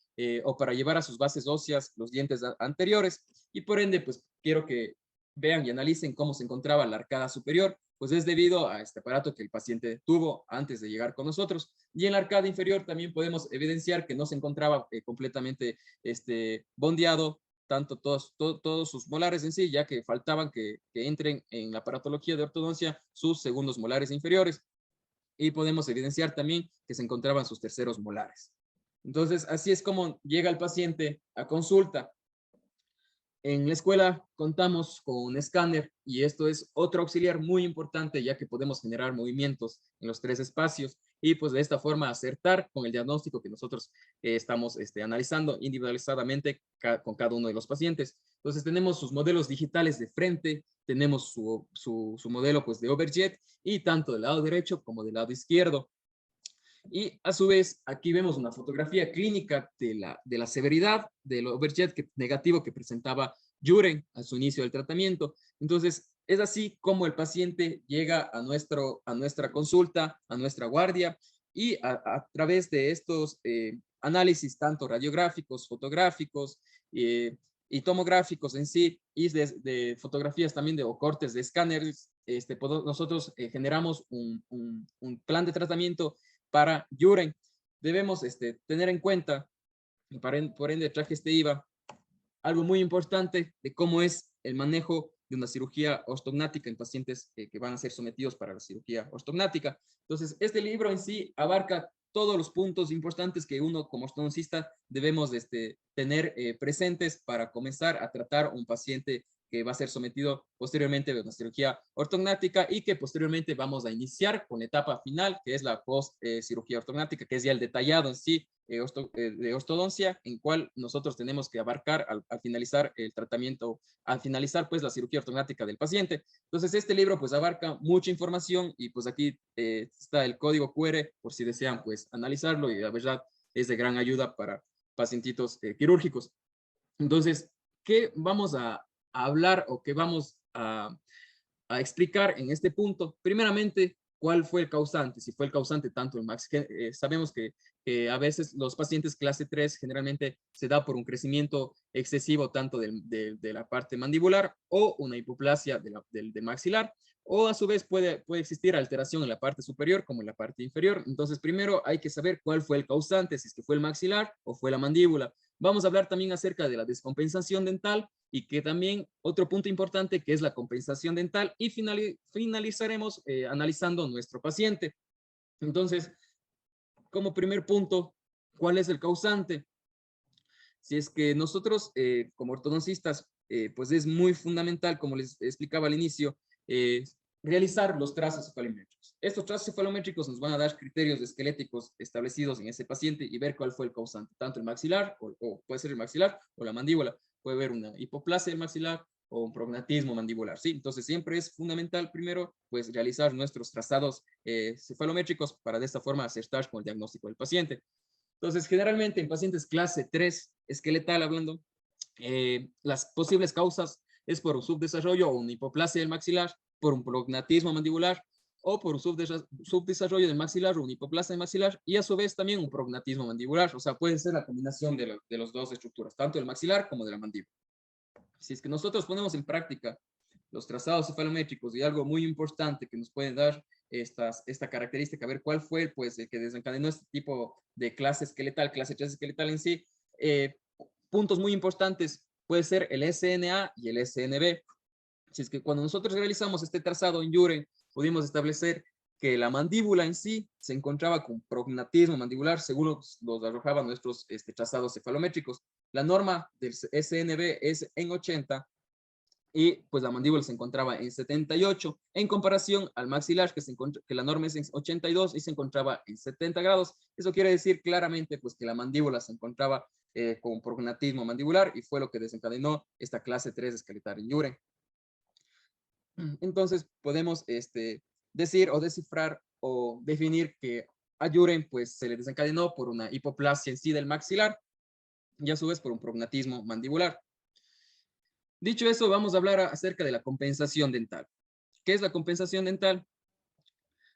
o para llevar a sus bases óseas los dientes anteriores, y por ende pues quiero que vean y analicen cómo se encontraba la arcada superior. Pues es debido a este aparato que el paciente tuvo antes de llegar con nosotros. Y en la arcada inferior también podemos evidenciar que no se encontraba completamente bondeado, tanto todos sus molares en sí, ya que faltaban que entren en la aparatología de ortodoncia sus segundos molares inferiores. Y podemos evidenciar también que se encontraban sus terceros molares. Entonces, así es como llega el paciente a consulta. En la escuela contamos con un escáner, y esto es otro auxiliar muy importante, ya que podemos generar movimientos en los 3 espacios y pues de esta forma acertar con el diagnóstico que nosotros estamos analizando individualizadamente con cada uno de los pacientes. Entonces tenemos sus modelos digitales de frente, tenemos su modelo pues de overjet, y tanto del lado derecho como del lado izquierdo. Y a su vez, aquí vemos una fotografía clínica de la severidad del overjet negativo que presentaba Juren a su inicio del tratamiento. Entonces, es así como el paciente llega a nuestra consulta, a nuestra guardia, y a través de estos análisis, tanto radiográficos, fotográficos y tomográficos en sí, y de fotografías también o cortes de escáneres, nosotros generamos un plan de tratamiento para Juren. Debemos tener en cuenta, y por ende traje IVA, algo muy importante de cómo es el manejo de una cirugía ortognática en pacientes que van a ser sometidos para la cirugía ortognática. Entonces, este libro en sí abarca todos los puntos importantes que uno como ortodoncista debemos tener presentes para comenzar a tratar un paciente que va a ser sometido posteriormente a una cirugía ortognática, y que posteriormente vamos a iniciar con la etapa final, que es la post-cirugía ortognática, que es ya el detallado en sí de ortodoncia, en cual nosotros tenemos que abarcar al finalizar el tratamiento, al finalizar pues la cirugía ortognática del paciente. Entonces este libro pues abarca mucha información, y pues aquí está el código QR por si desean pues analizarlo, y la verdad es de gran ayuda para pacientitos quirúrgicos. Entonces, ¿qué vamos a hablar o qué vamos a explicar en este punto? Primeramente, cuál fue el causante, si fue el causante tanto el sabemos que a veces los pacientes clase 3 generalmente se da por un crecimiento excesivo tanto de la parte mandibular o una hipoplasia de maxilar, o a su vez puede existir alteración en la parte superior como en la parte inferior. Entonces, primero hay que saber cuál fue el causante, si es que fue el maxilar o fue la mandíbula. Vamos a hablar también acerca de la descompensación dental y que también otro punto importante que es la compensación dental, y finalizaremos analizando nuestro paciente. Entonces, como primer punto, ¿cuál es el causante? Si es que nosotros como ortodoncistas, pues es muy fundamental, como les explicaba al inicio, realizar los trazos cefalométricos. Estos trazos cefalométricos nos van a dar criterios esqueléticos establecidos en ese paciente y ver cuál fue el causante, tanto el maxilar, o puede ser el maxilar o la mandíbula, puede haber una hipoplasia del maxilar o un prognatismo mandibular, ¿sí? Entonces siempre es fundamental primero, pues, realizar nuestros trazados cefalométricos para de esta forma acertar con el diagnóstico del paciente. Entonces, generalmente en pacientes clase 3, esqueletal hablando, las posibles causas es por un subdesarrollo o una hipoplasia del maxilar, por un prognatismo mandibular o por un subdesarrollo del maxilar o una hipoplasia del maxilar, y a su vez también un prognatismo mandibular. O sea, puede ser la combinación de las dos estructuras, tanto del maxilar como de la mandíbula. Si es que nosotros ponemos en práctica los trazados cefalométricos, y algo muy importante que nos puede dar esta característica, a ver cuál fue pues el que desencadenó este tipo de clase esqueletal, clase 3 esqueletal en sí, puntos muy importantes puede ser el SNA y el SNB. Si es que cuando nosotros realizamos este trazado en Yuren, pudimos establecer que la mandíbula en sí se encontraba con prognatismo mandibular, según los arrojaban nuestros trazados cefalométricos. La norma del SNB es en 80, y pues la mandíbula se encontraba en 78, en comparación al maxilar, que la norma es en 82 y se encontraba en 70 grados. Eso quiere decir claramente pues que la mandíbula se encontraba con prognatismo mandibular, y fue lo que desencadenó esta clase 3 esqueletal en Yuren. Entonces podemos decir o descifrar o definir que a Yuren pues se le desencadenó por una hipoplasia en sí del maxilar, y a su vez por un prognatismo mandibular. Dicho eso, vamos a hablar acerca de la compensación dental. ¿Qué es la compensación dental?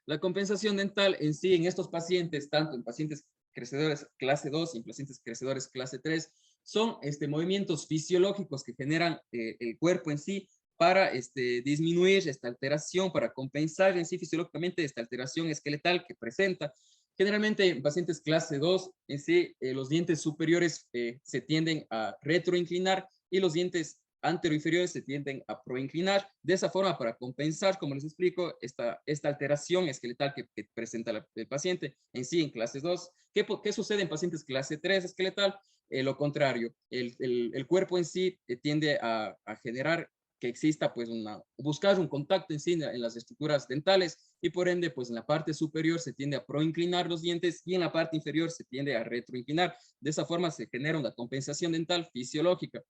La compensación dental en sí, en estos pacientes, tanto en pacientes crecedores clase 2 y en pacientes crecedores clase 3, son movimientos fisiológicos que generan el cuerpo en sí para disminuir esta alteración, para compensar en sí fisiológicamente esta alteración esqueletal que presenta. Generalmente en pacientes clase 2, en sí, los dientes superiores se tienden a retroinclinar y los dientes anteroinferiores se tienden a proinclinar, de esa forma para compensar, como les explico, esta alteración esqueletal que presenta el paciente en sí en clase 2. ¿Qué sucede en pacientes clase 3 esqueletal? Lo contrario, el cuerpo en sí tiende a generar que exista pues buscar un contacto en sí en las estructuras dentales, y por ende pues en la parte superior se tiende a proinclinar los dientes y en la parte inferior se tiende a retroinclinar. De esa forma se genera una compensación dental fisiológica.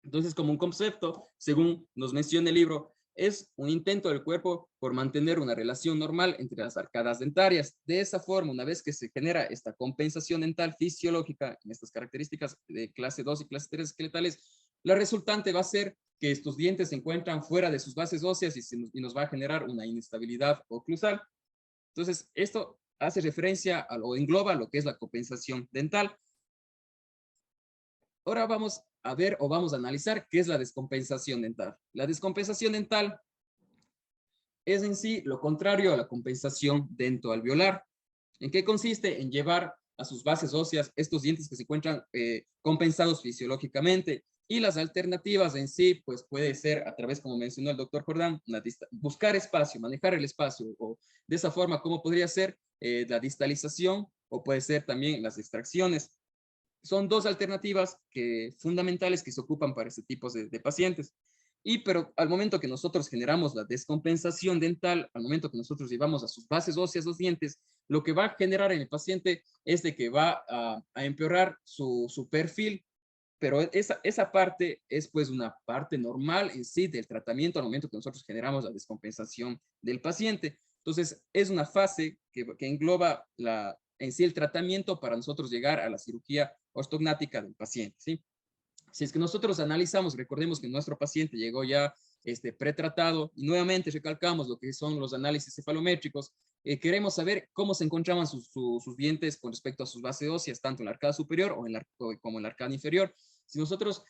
Entonces, como un concepto, según nos menciona el libro, es un intento del cuerpo por mantener una relación normal entre las arcadas dentarias. De esa forma, una vez que se genera esta compensación dental fisiológica en estas características de clase 2 y clase 3 esqueletales, la resultante va a ser que estos dientes se encuentran fuera de sus bases óseas y nos va a generar una inestabilidad oclusal. Entonces, esto hace referencia o engloba lo que es la compensación dental. Ahora vamos a ver o vamos a analizar qué es la descompensación dental. La descompensación dental es en sí lo contrario a la compensación dentoalveolar. ¿En qué consiste? En llevar a sus bases óseas estos dientes que se encuentran compensados fisiológicamente. Y las alternativas en sí, pues puede ser a través, como mencionó el doctor Jordán, buscar espacio, manejar el espacio, o de esa forma, ¿cómo podría ser? La distalización, o puede ser también las extracciones. Son dos alternativas fundamentales que se ocupan para este tipo de pacientes. Pero al momento que nosotros generamos la descompensación dental, al momento que nosotros llevamos a sus bases óseas los dientes, lo que va a generar en el paciente es de que va a empeorar su perfil, pero esa parte es pues una parte normal en sí del tratamiento al momento que nosotros generamos la descompensación del paciente. Entonces, es una fase que engloba en sí el tratamiento para nosotros llegar a la cirugía ortognática del paciente, ¿sí? Si es que nosotros analizamos, recordemos que nuestro paciente llegó ya pretratado, y nuevamente recalcamos lo que son los análisis cefalométricos. queremos saber cómo se encontraban sus dientes con respecto a sus bases óseas, tanto en la arcada superior como en la arcada inferior. Si nosotros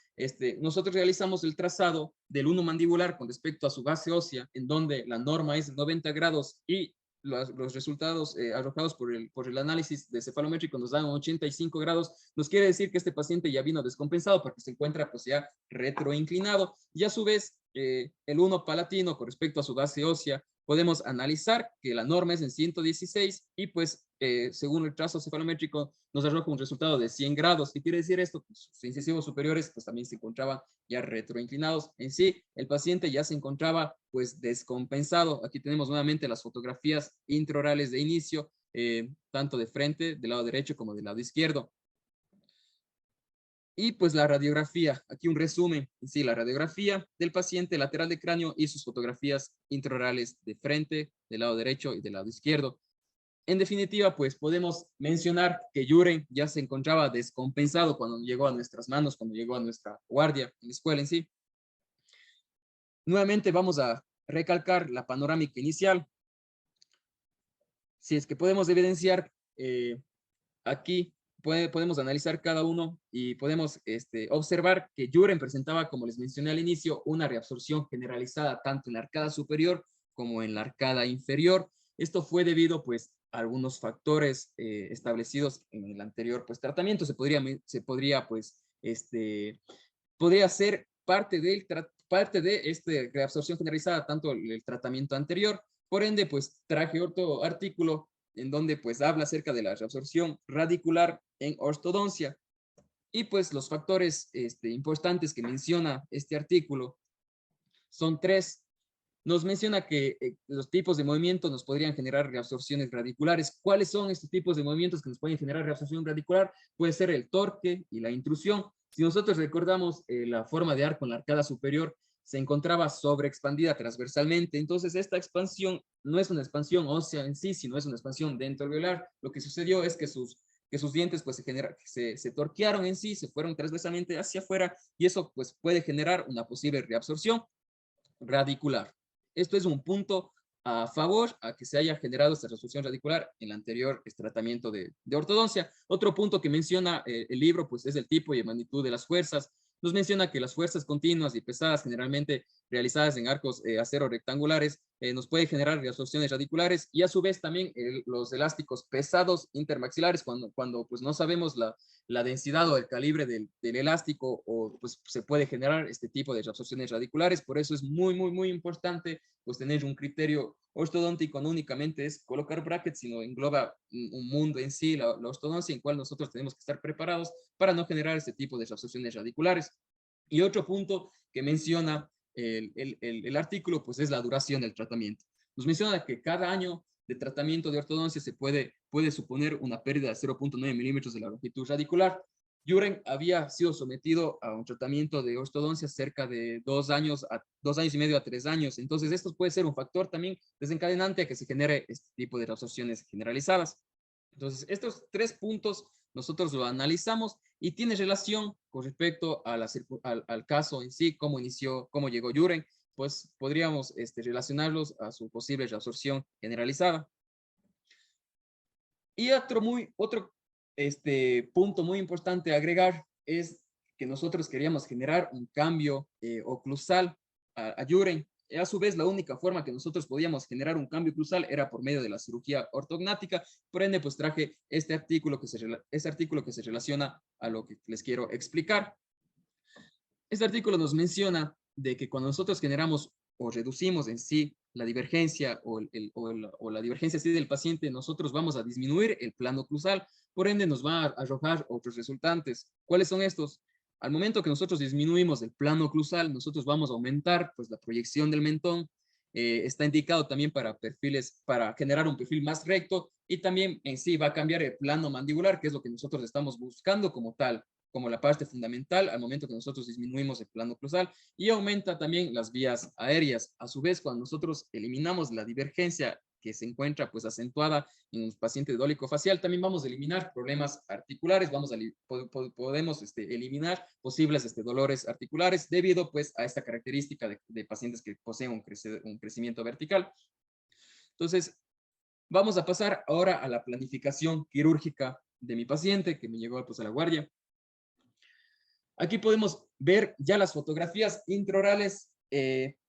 realizamos el trazado del uno mandibular con respecto a su base ósea, en donde la norma es 90 grados y los resultados arrojados por el análisis de cefalométrico nos dan 85 grados, nos quiere decir que este paciente ya vino descompensado porque se encuentra pues ya retroinclinado. Y a su vez, el uno palatino con respecto a su base ósea, podemos analizar que la norma es en 116 y pues según el trazo cefalométrico nos arroja un resultado de 100 grados. ¿Qué quiere decir esto? Pues, sus incisivos superiores pues también se encontraban ya retroinclinados. En sí, el paciente ya se encontraba pues descompensado. Aquí tenemos nuevamente las fotografías intraorales de inicio, tanto de frente, del lado derecho como del lado izquierdo. Y pues la radiografía, aquí un resumen, sí, la radiografía del paciente lateral de cráneo y sus fotografías intraorales de frente, del lado derecho y del lado izquierdo. En definitiva, pues podemos mencionar que Yuren ya se encontraba descompensado cuando llegó a nuestras manos, cuando llegó a nuestra guardia en la escuela en sí. Nuevamente vamos a recalcar la panorámica inicial. Si es que podemos evidenciar aquí, podemos analizar cada uno y podemos observar que Yuren presentaba, como les mencioné al inicio, una reabsorción generalizada tanto en la arcada superior como en la arcada inferior. Esto fue debido pues a algunos factores establecidos en el anterior pues tratamiento. Podría ser parte de esta reabsorción generalizada tanto el tratamiento anterior. Por ende, pues traje otro artículo en donde pues habla acerca de la reabsorción radicular en ortodoncia. Y pues los factores importantes que menciona este artículo son tres. Nos menciona que los tipos de movimiento nos podrían generar reabsorciones radiculares. ¿Cuáles son estos tipos de movimientos que nos pueden generar reabsorción radicular? Puede ser el torque y la intrusión. Si nosotros recordamos la forma de arco en la arcada superior, se encontraba sobreexpandida transversalmente. Entonces, esta expansión no es una expansión ósea en sí, sino es una expansión dentro-alveolar. Lo que sucedió es que sus dientes pues, se torquearon en sí, se fueron transversalmente hacia afuera y eso pues, puede generar una posible reabsorción radicular. Esto es un punto a favor a que se haya generado esta reabsorción radicular en el anterior tratamiento de ortodoncia. Otro punto que menciona el libro pues, es el tipo y magnitud de las fuerzas. Nos menciona que las fuerzas continuas y pesadas, generalmente realizadas en arcos acero rectangulares, nos puede generar reabsorciones radiculares y a su vez también los elásticos pesados intermaxilares, cuando pues, no sabemos la densidad o el calibre del elástico, o pues se puede generar este tipo de reabsorciones radiculares. Por eso es muy, muy, muy importante pues tener un criterio ortodóntico, no únicamente es colocar brackets, sino engloba un mundo en sí, la ortodoncia, en cual nosotros tenemos que estar preparados para no generar este tipo de reabsorciones radiculares. Y otro punto que menciona el artículo, pues es la duración del tratamiento. Nos menciona que cada año de tratamiento de ortodoncia se puede suponer una pérdida de 0.9 milímetros de la longitud radicular. Yuren había sido sometido a un tratamiento de ortodoncia cerca de 2 años y medio a 3 años. Entonces, esto puede ser un factor también desencadenante a que se genere este tipo de reabsorciones generalizadas. Entonces, estos 3 puntos nosotros lo analizamos y tiene relación con respecto a al caso en sí, cómo inició, cómo llegó Yuren, pues podríamos relacionarlos a su posible reabsorción generalizada. Y otro punto muy importante a agregar es que nosotros queríamos generar un cambio oclusal a Yuren. A su vez, la única forma que nosotros podíamos generar un cambio oclusal era por medio de la cirugía ortognática. Por ende, pues traje este artículo que se relaciona a lo que les quiero explicar. Este artículo nos menciona de que cuando nosotros generamos o reducimos en sí la divergencia o la divergencia sí del paciente, nosotros vamos a disminuir el plano oclusal, por ende nos va a arrojar otros resultantes. ¿Cuáles son estos? Al momento que nosotros disminuimos el plano oclusal, nosotros vamos a aumentar pues, la proyección del mentón. Está indicado también para generar un perfil más recto y también en sí va a cambiar el plano mandibular, que es lo que nosotros estamos buscando como tal, como la parte fundamental al momento que nosotros disminuimos el plano oclusal, y aumenta también las vías aéreas. A su vez, cuando nosotros eliminamos la divergencia que se encuentra pues acentuada en un paciente dólico facial, también vamos a eliminar problemas articulares, podemos eliminar posibles dolores articulares debido pues a esta característica de pacientes que poseen un crecimiento vertical. Entonces, Vamos a pasar ahora a la planificación quirúrgica de mi paciente que me llegó pues, a la guardia. Aquí podemos ver ya las fotografías intraorales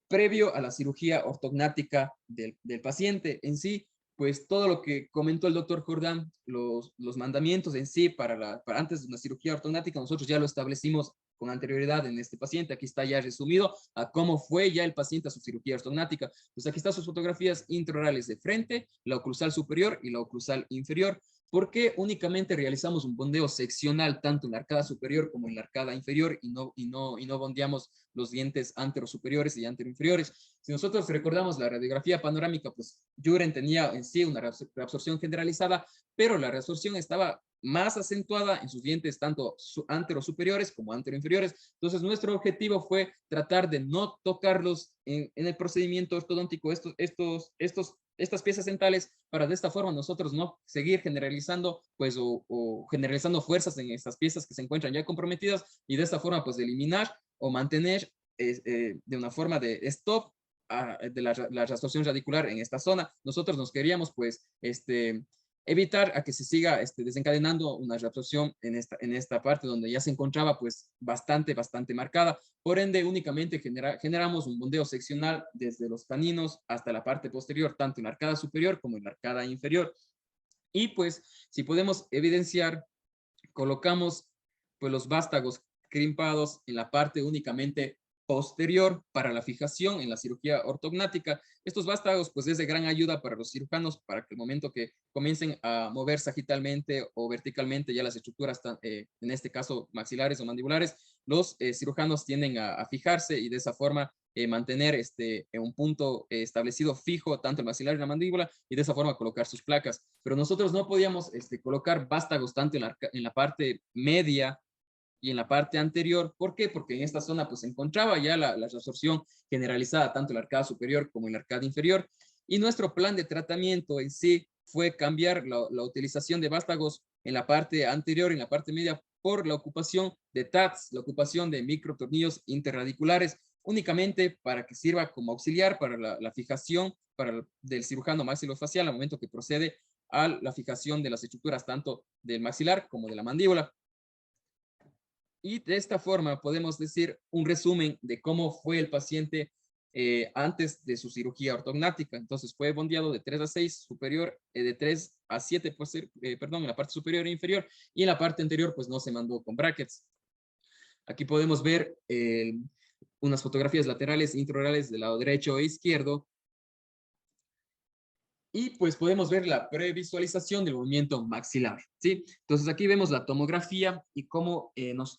previo a la cirugía ortognática del paciente en sí, pues todo lo que comentó el doctor Jordán, los mandamientos en sí para antes de una cirugía ortognática, nosotros ya lo establecimos con anterioridad en este paciente. Aquí está ya resumido a cómo fue ya el paciente a su cirugía ortognática. Pues aquí están sus fotografías intraorales de frente, la oclusal superior y la oclusal inferior. ¿Por qué únicamente realizamos un bondeo seccional tanto en la arcada superior como en la arcada inferior y no bondeamos los dientes anterosuperiores y anteroinferiores? Si nosotros recordamos la radiografía panorámica, pues Juren tenía en sí una reabsorción generalizada, pero la reabsorción estaba más acentuada en sus dientes tanto anterosuperiores como anteroinferiores. Entonces nuestro objetivo fue tratar de no tocarlos en el procedimiento ortodóntico estas piezas dentales, para de esta forma nosotros no seguir generalizando pues o generalizando fuerzas en estas piezas que se encuentran ya comprometidas, y de esta forma pues eliminar o mantener de una forma de stop de la reabsorción radicular en esta zona. Nosotros nos queríamos pues evitar a que se siga desencadenando una reabsorción en esta parte donde ya se encontraba pues bastante marcada. Por ende, únicamente generamos un bondeo seccional desde los caninos hasta la parte posterior, tanto en la arcada superior como en la arcada inferior. Y pues, si podemos evidenciar, colocamos pues los vástagos crimpados en la parte únicamente posterior para la fijación en la cirugía ortognática. Estos vástagos pues es de gran ayuda para los cirujanos para que el momento que comiencen a mover sagitalmente o verticalmente ya las estructuras, en este caso maxilares o mandibulares, los cirujanos tienden a fijarse y de esa forma mantener un punto establecido fijo, tanto el maxilar y la mandíbula, y de esa forma colocar sus placas. Pero nosotros no podíamos colocar vástagos tanto en la parte media y en la parte anterior. ¿Por qué? Porque en esta zona pues se encontraba ya la reabsorción generalizada tanto en la arcada superior como en la arcada inferior, y nuestro plan de tratamiento en sí fue cambiar la utilización de vástagos en la parte anterior y en la parte media por la ocupación de TATs, la ocupación de microtornillos interradiculares, únicamente para que sirva como auxiliar para la fijación del cirujano maxilofacial al momento que procede a la fijación de las estructuras tanto del maxilar como de la mandíbula. Y de esta forma podemos decir un resumen de cómo fue el paciente antes de su cirugía ortognática. Entonces fue bondeado de 3 a 6 superior, de 3 a 7, pues, perdón, en la parte superior e inferior, y en la parte anterior pues no se mandó con brackets. Aquí podemos ver unas fotografías laterales intraorales del lado derecho e izquierdo. Y pues podemos ver la previsualización del movimiento maxilar, ¿sí? Entonces aquí vemos la tomografía y cómo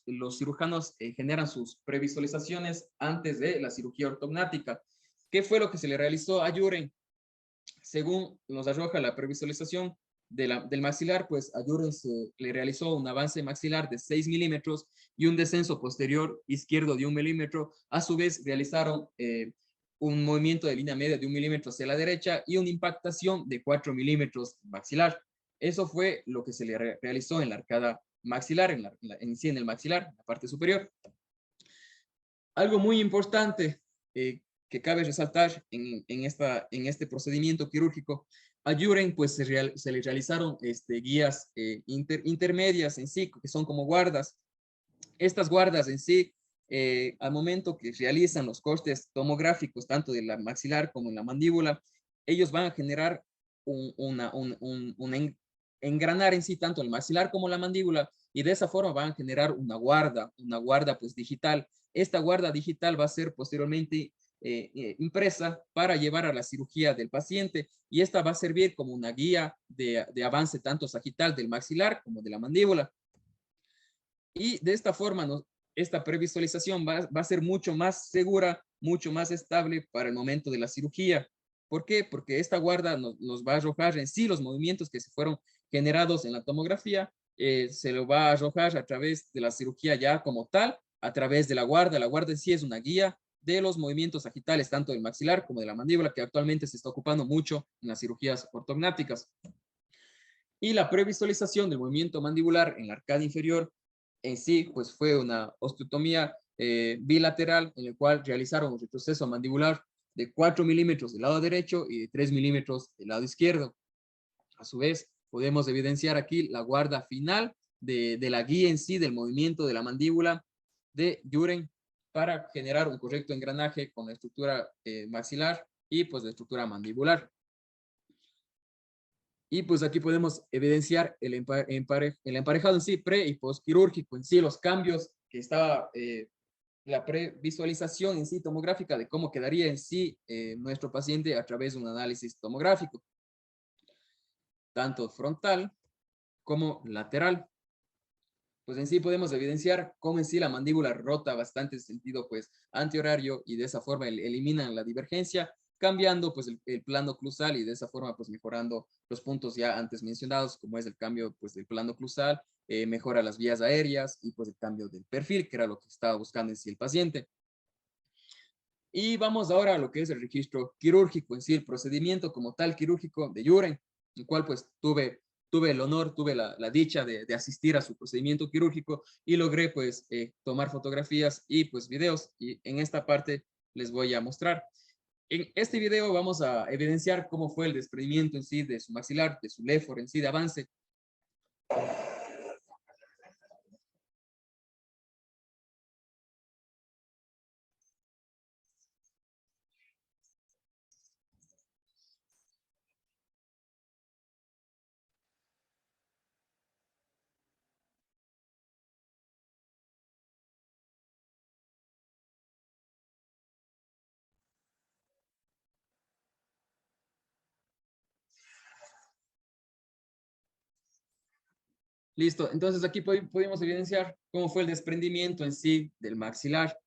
los cirujanos generan sus previsualizaciones antes de la cirugía ortognática. ¿Qué fue lo que se le realizó a Juren? Según nos arroja la previsualización del maxilar, pues a Juren se le realizó un avance maxilar de 6 milímetros y un descenso posterior izquierdo de 1 milímetro. A su vez realizaron un movimiento de línea media de 1 milímetro hacia la derecha y una impactación de 4 milímetros maxilar. Eso fue lo que se le realizó en la arcada maxilar, en sí en el maxilar, en la parte superior. Algo muy importante que cabe resaltar en este procedimiento quirúrgico, a Juren pues se le realizaron guías intermedias en sí, que son como guardas. Estas guardas en sí, al momento que realizan los cortes tomográficos, tanto de la maxilar como en la mandíbula, ellos van a generar engranar en sí tanto el maxilar como la mandíbula, y de esa forma van a generar una guarda pues digital. Esta guarda digital va a ser posteriormente impresa para llevar a la cirugía del paciente, y esta va a servir como una guía de avance tanto sagital del maxilar como de la mandíbula. Y de esta forma, esta previsualización va a ser mucho más segura, mucho más estable para el momento de la cirugía. ¿Por qué? Porque esta guarda nos va a arrojar en sí los movimientos que se fueron generados en la tomografía, se lo va a arrojar a través de la cirugía ya como tal, a través de la guarda. La guarda en sí es una guía de los movimientos sagitales, tanto del maxilar como de la mandíbula, que actualmente se está ocupando mucho en las cirugías ortognáticas. Y la previsualización del movimiento mandibular en la arcada inferior en sí, pues fue una osteotomía bilateral en el cual realizaron un retroceso mandibular de 4 milímetros del lado derecho y de 3 milímetros del lado izquierdo. A su vez, podemos evidenciar aquí la guarda final de la guía en sí, del movimiento de la mandíbula de Juren para generar un correcto engranaje con la estructura maxilar y pues la estructura mandibular. Y pues aquí podemos evidenciar el emparejado en sí, pre y postquirúrgico, en sí los cambios que estaba, la previsualización en sí tomográfica de cómo quedaría en sí nuestro paciente a través de un análisis tomográfico, tanto frontal como lateral. Pues en sí podemos evidenciar cómo en sí la mandíbula rota bastante en sentido pues antihorario y de esa forma eliminan la divergencia, cambiando pues el plano oclusal y de esa forma pues mejorando los puntos ya antes mencionados, como es el cambio pues del plano oclusal, mejora las vías aéreas y pues el cambio del perfil, que era lo que estaba buscando en sí el paciente. Y vamos ahora a lo que es el registro quirúrgico, en sí el procedimiento como tal quirúrgico de Juren, el cual pues tuve el honor, tuve la dicha de asistir a su procedimiento quirúrgico y logré pues tomar fotografías y pues videos, y en esta parte les voy a mostrar. En este video vamos a evidenciar cómo fue el desprendimiento en sí de su maxilar, de su léfor en sí de avance. Listo, entonces aquí pudimos evidenciar cómo fue el desprendimiento en sí del maxilar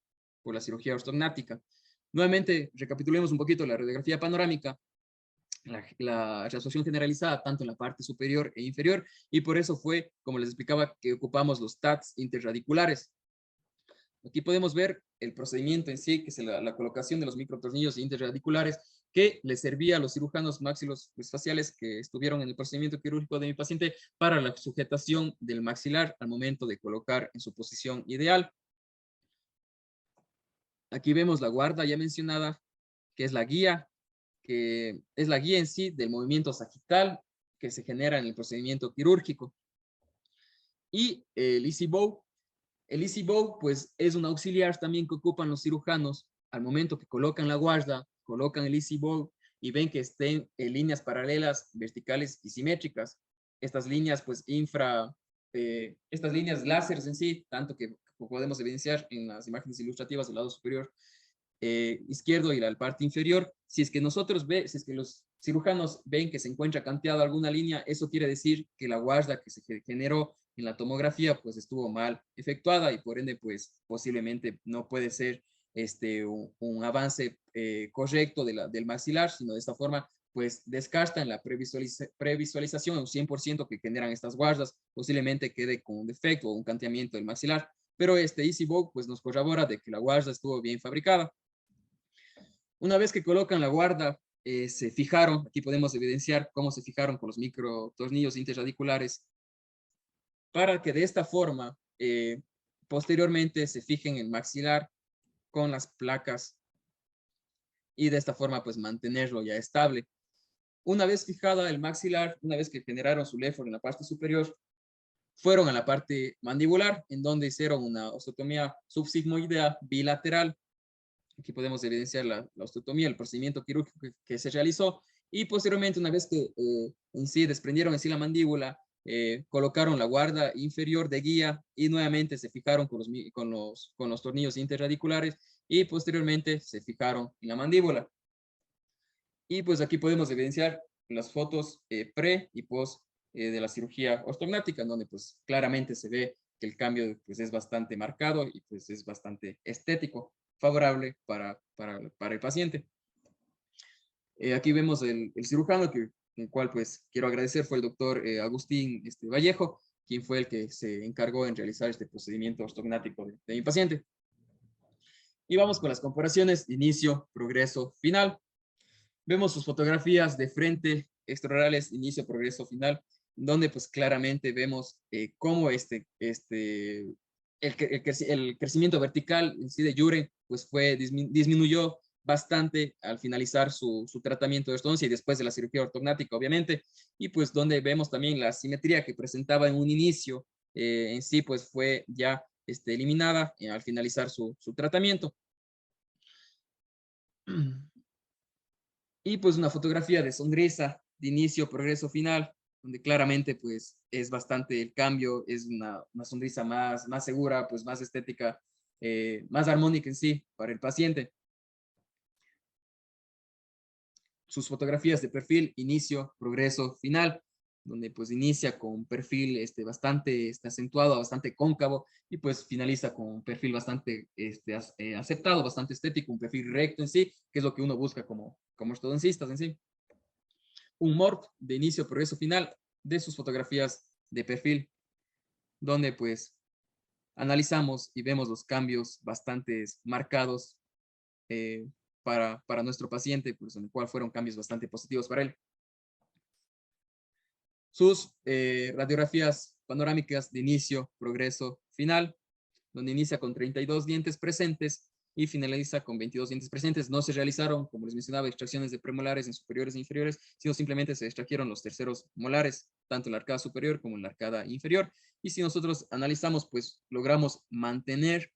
por la cirugía ortognática. Nuevamente, recapitulemos un poquito la radiografía panorámica, la resolución generalizada tanto en la parte superior e inferior, y por eso fue, como les explicaba, que ocupamos los TATs interradiculares. Aquí podemos ver el procedimiento en sí, que es la colocación de los microtornillos interradiculares que le servía a los cirujanos maxilofaciales que estuvieron en el procedimiento quirúrgico de mi paciente para la sujetación del maxilar al momento de colocar en su posición ideal. Aquí vemos la guarda ya mencionada, que es la guía en sí del movimiento sagital que se genera en el procedimiento quirúrgico. Y el easy bow. El easy bow, pues, es un auxiliar también que ocupan los cirujanos al momento que colocan la guarda, colocan el easy bow y ven que estén en líneas paralelas, verticales y simétricas. Estas líneas, pues, estas líneas láseres en sí, tanto que podemos evidenciar en las imágenes ilustrativas del lado superior izquierdo y la parte inferior. Si es que si es que los cirujanos ven que se encuentra canteada alguna línea, eso quiere decir que la guarda que se generó en la tomografía pues estuvo mal efectuada y por ende pues posiblemente no puede ser un avance correcto del maxilar, sino de esta forma pues descartan la previsualización un 100% que generan estas guardas, posiblemente quede con un defecto o un canteamiento del maxilar, pero este EasyBow pues nos corrobora de que la guarda estuvo bien fabricada. Una vez que colocan la guarda, se fijaron, aquí podemos evidenciar cómo se fijaron con los microtornillos interradiculares, para que de esta forma, posteriormente se fijen el maxilar con las placas y de esta forma pues mantenerlo ya estable. Una vez fijada el maxilar, una vez que generaron su léfor en la parte superior, fueron a la parte mandibular, en donde hicieron una osteotomía subsigmoidea bilateral. Aquí podemos evidenciar la osteotomía, el procedimiento quirúrgico que se realizó, y posteriormente, una vez que en sí desprendieron en sí la mandíbula, colocaron la guarda inferior de guía y nuevamente se fijaron con los tornillos interradiculares y posteriormente se fijaron en la mandíbula. Y pues aquí podemos evidenciar las fotos pre y post de la cirugía ortognática, donde pues claramente se ve que el cambio pues es bastante marcado y pues es bastante estético, favorable para el paciente. Aquí vemos el cirujano, el cual pues quiero agradecer, fue el doctor Agustín Vallejo, quien fue el que se encargó en realizar este procedimiento ortognático de mi paciente. Y vamos con las comparaciones, inicio, progreso, final. Vemos sus fotografías de frente, extraorales, inicio, progreso, final, donde pues claramente vemos cómo el crecimiento vertical en sí de Juren pues disminuyó bastante al finalizar su tratamiento de ortodoncia y después de la cirugía ortognática, obviamente, y pues donde vemos también la asimetría que presentaba en un inicio, en sí pues fue ya eliminada al finalizar su tratamiento. Y pues una fotografía de sonrisa, de inicio, progreso final, donde claramente pues es bastante el cambio, es una sonrisa más segura, pues más estética, más armónica en sí para el paciente. Sus fotografías de perfil, inicio, progreso, final, donde pues inicia con un perfil bastante acentuado, bastante cóncavo, y pues finaliza con un perfil bastante aceptado, bastante estético, un perfil recto en sí, que es lo que uno busca como ortodoncistas en sí. Un morph de inicio, progreso, final de sus fotografías de perfil, donde pues analizamos y vemos los cambios bastante marcados para nuestro paciente, pues en el cual fueron cambios bastante positivos para él. Sus radiografías panorámicas de inicio, progreso, final, donde inicia con 32 dientes presentes y finaliza con 22 dientes presentes. No se realizaron, como les mencionaba, extracciones de premolares en superiores e inferiores, sino simplemente se extrajeron los terceros molares, tanto en la arcada superior como en la arcada inferior. Y si nosotros analizamos, pues logramos mantener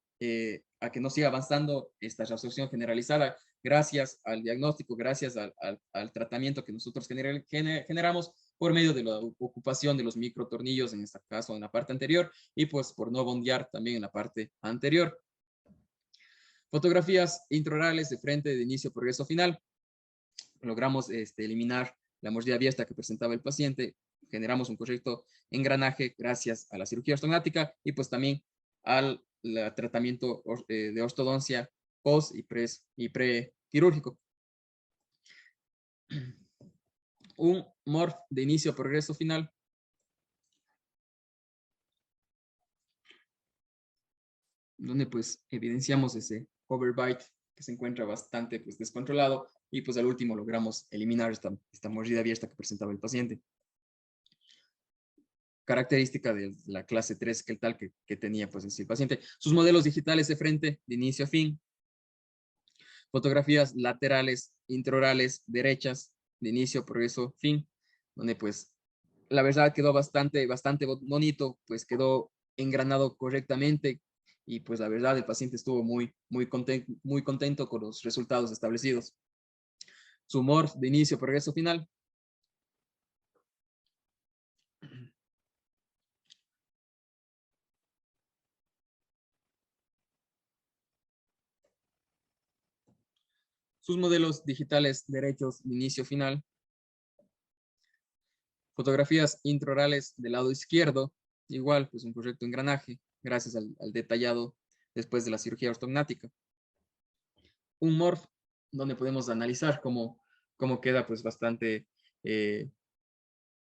a que no siga avanzando esta reabsorción generalizada gracias al diagnóstico, gracias al tratamiento que nosotros generamos por medio de la ocupación de los microtornillos, en este caso en la parte anterior, y pues por no bondear también en la parte anterior. Fotografías intraorales de frente de inicio, progreso, final. Logramos eliminar la mordida abierta que presentaba el paciente, generamos un correcto engranaje gracias a la cirugía ortognática y pues también al tratamiento de ortodoncia post y pre-quirúrgico. Un morph de inicio, progreso, final. Donde pues evidenciamos ese overbite que se encuentra bastante pues descontrolado y pues al último logramos eliminar esta mordida abierta que presentaba el paciente. Característica de la clase 3 que el tal que tenía pues el paciente. Sus modelos digitales de frente de inicio a fin. Fotografías laterales, intraorales, derechas, de inicio, progreso, fin, donde pues la verdad quedó bastante bonito, pues quedó engranado correctamente y pues la verdad el paciente estuvo muy contento con los resultados establecidos. Su morph de inicio, progreso, final. Sus modelos digitales derechos de inicio, final. Fotografías intraorales del lado izquierdo, igual pues un correcto engranaje gracias al detallado después de la cirugía ortognática. Un morph donde podemos analizar cómo queda pues bastante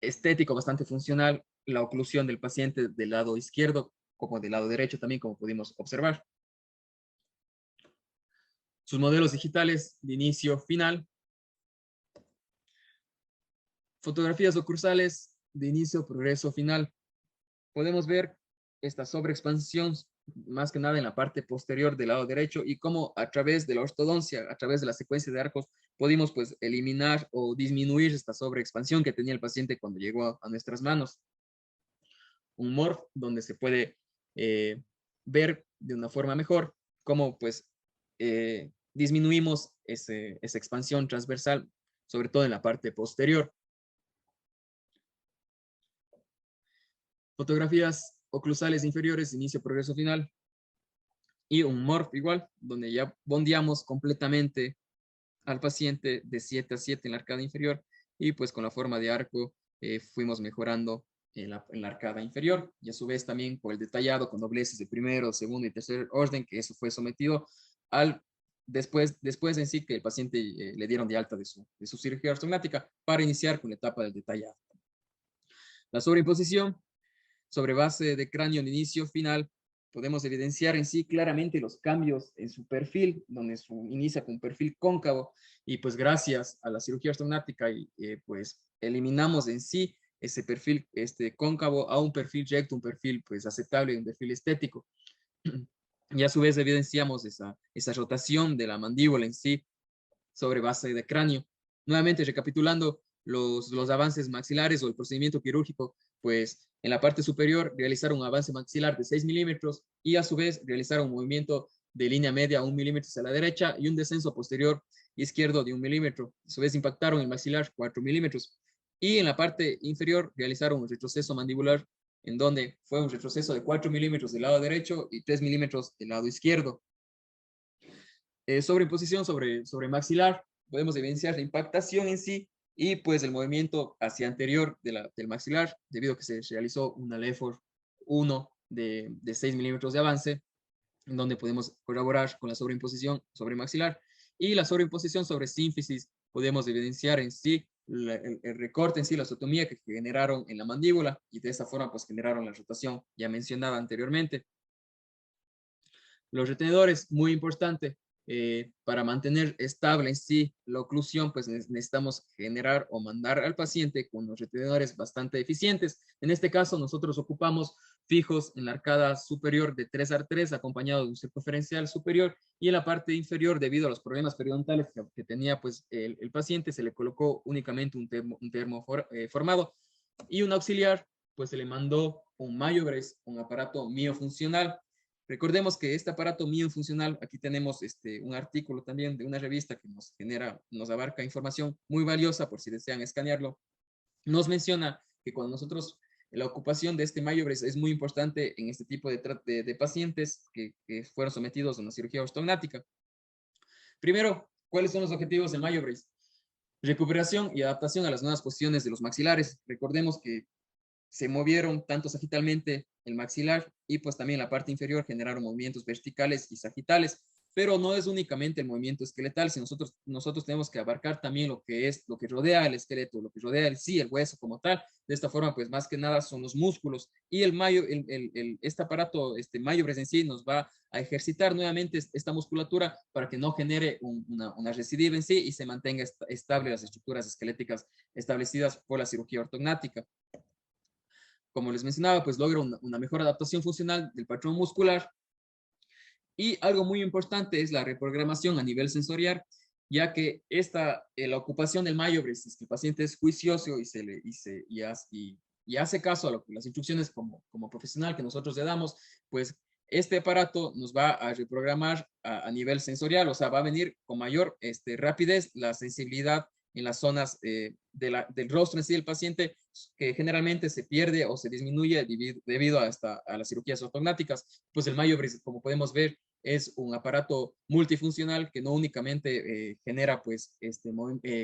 estético, bastante funcional la oclusión del paciente del lado izquierdo como del lado derecho también, como pudimos observar. Sus modelos digitales de inicio, final. Fotografías oclusales de inicio, progreso, final. Podemos ver esta sobreexpansión más que nada en la parte posterior del lado derecho y cómo a través de la ortodoncia, a través de la secuencia de arcos, pudimos pues eliminar o disminuir esta sobreexpansión que tenía el paciente cuando llegó a nuestras manos. Un morph donde se puede ver de una forma mejor cómo pues disminuimos esa expansión transversal, sobre todo en la parte posterior. Fotografías oclusales inferiores, inicio, progreso, final. Y un morph igual, donde ya bondeamos completamente al paciente de 7 a 7 en la arcada inferior y pues con la forma de arco fuimos mejorando en la arcada inferior y a su vez también por el detallado con dobleces de primero, segundo y tercer orden, que eso fue sometido al después en sí que el paciente le dieron de alta de su cirugía ortognática para iniciar con la etapa del detallado. La sobreimposición sobre base de cráneo en inicio, final, podemos evidenciar en sí claramente los cambios en su perfil, donde inicia con un perfil cóncavo y pues gracias a la cirugía ortognática pues eliminamos en sí ese perfil cóncavo a un perfil recto, un perfil pues aceptable, un perfil estético. Y a su vez evidenciamos esa rotación de la mandíbula en sí sobre base de cráneo. Nuevamente, recapitulando los avances maxilares o el procedimiento quirúrgico, pues en la parte superior realizaron un avance maxilar de 6 milímetros y a su vez realizaron un movimiento de línea media 1 milímetro a la derecha y un descenso posterior izquierdo de 1 milímetro. A su vez impactaron el maxilar 4 milímetros. Y en la parte inferior realizaron un retroceso mandibular en donde fue un retroceso de 4 milímetros del lado derecho y 3 milímetros del lado izquierdo. Sobreimposición sobre maxilar, podemos evidenciar la impactación en sí y pues el movimiento hacia anterior del maxilar, debido a que se realizó una LEFOR 1 de 6 milímetros de avance, en donde podemos corroborar con la sobreimposición sobre maxilar y la sobreimposición sobre sínfisis, podemos evidenciar en sí el recorte en sí, la osteotomía que generaron en la mandíbula y de esa forma pues generaron la rotación ya mencionada anteriormente. Los retenedores, muy importante, para mantener estable en sí la oclusión, pues necesitamos generar o mandar al paciente con los retenedores bastante eficientes. En este caso, nosotros ocupamos fijos en la arcada superior de 3R3, acompañado de un circunferencial superior, y en la parte inferior, debido a los problemas periodontales que tenía pues, el paciente, se le colocó únicamente un termo formado, y un auxiliar, pues se le mandó un MyoBrace, un aparato miofuncional. Recordemos que este aparato miofuncional, aquí tenemos un artículo también de una revista que nos abarca información muy valiosa por si desean escanearlo. Nos menciona que cuando nosotros, la ocupación de este MyoBrace es muy importante en este tipo de pacientes que fueron sometidos a una cirugía ortognática. Primero, ¿cuáles son los objetivos del MyoBrace? Recuperación y adaptación a las nuevas posiciones de los maxilares. Recordemos que se movieron tanto sagitalmente el maxilar y pues también la parte inferior generaron movimientos verticales y sagitales, pero no es únicamente el movimiento esqueletal, si nosotros tenemos que abarcar también lo que rodea el esqueleto, lo que rodea el hueso como tal. De esta forma, pues más que nada son los músculos y este aparato, MyoBrace en sí nos va a ejercitar nuevamente esta musculatura para que no genere una recidiva en sí y se mantenga estable las estructuras esqueléticas establecidas por la cirugía ortognática. Como les mencionaba, pues logra una mejor adaptación funcional del patrón muscular. Y algo muy importante es la reprogramación a nivel sensorial, ya que la ocupación del MyoBrace, si es que el paciente es juicioso y hace caso a las instrucciones como profesional que nosotros le damos, pues este aparato nos va a reprogramar a nivel sensorial, o sea, va a venir con mayor rapidez la sensibilidad en las zonas del rostro en sí del paciente, que generalmente se pierde o se disminuye debido a las cirugías ortognáticas. Pues el MyoBrace, como podemos ver, es un aparato multifuncional que no únicamente genera pues,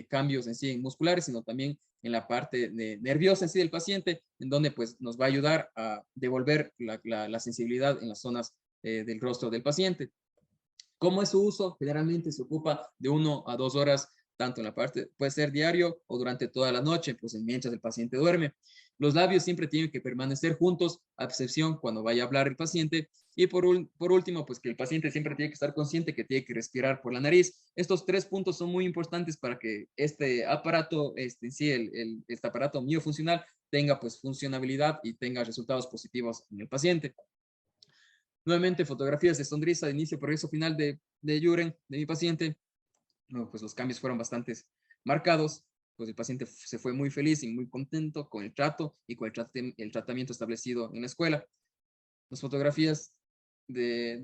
cambios en sí musculares, sino también en la parte nerviosa en sí del paciente, en donde pues, nos va a ayudar a devolver la sensibilidad en las zonas del rostro del paciente. ¿Cómo es su uso? Generalmente se ocupa de 1 a 2 horas, tanto en la parte, puede ser diario o durante toda la noche, pues mientras el paciente duerme. Los labios siempre tienen que permanecer juntos, a excepción cuando vaya a hablar el paciente. Y por último, pues que el paciente siempre tiene que estar consciente que tiene que respirar por la nariz. Estos 3 puntos son muy importantes para que este aparato, este aparato miofuncional, tenga pues funcionabilidad y tenga resultados positivos en el paciente. Nuevamente, fotografías de sonrisa de inicio, progreso final de Yuren, de mi paciente. No, pues los cambios fueron bastante marcados. Pues el paciente se fue muy feliz y muy contento con el trato y con el tratamiento establecido en la escuela. Las fotografías de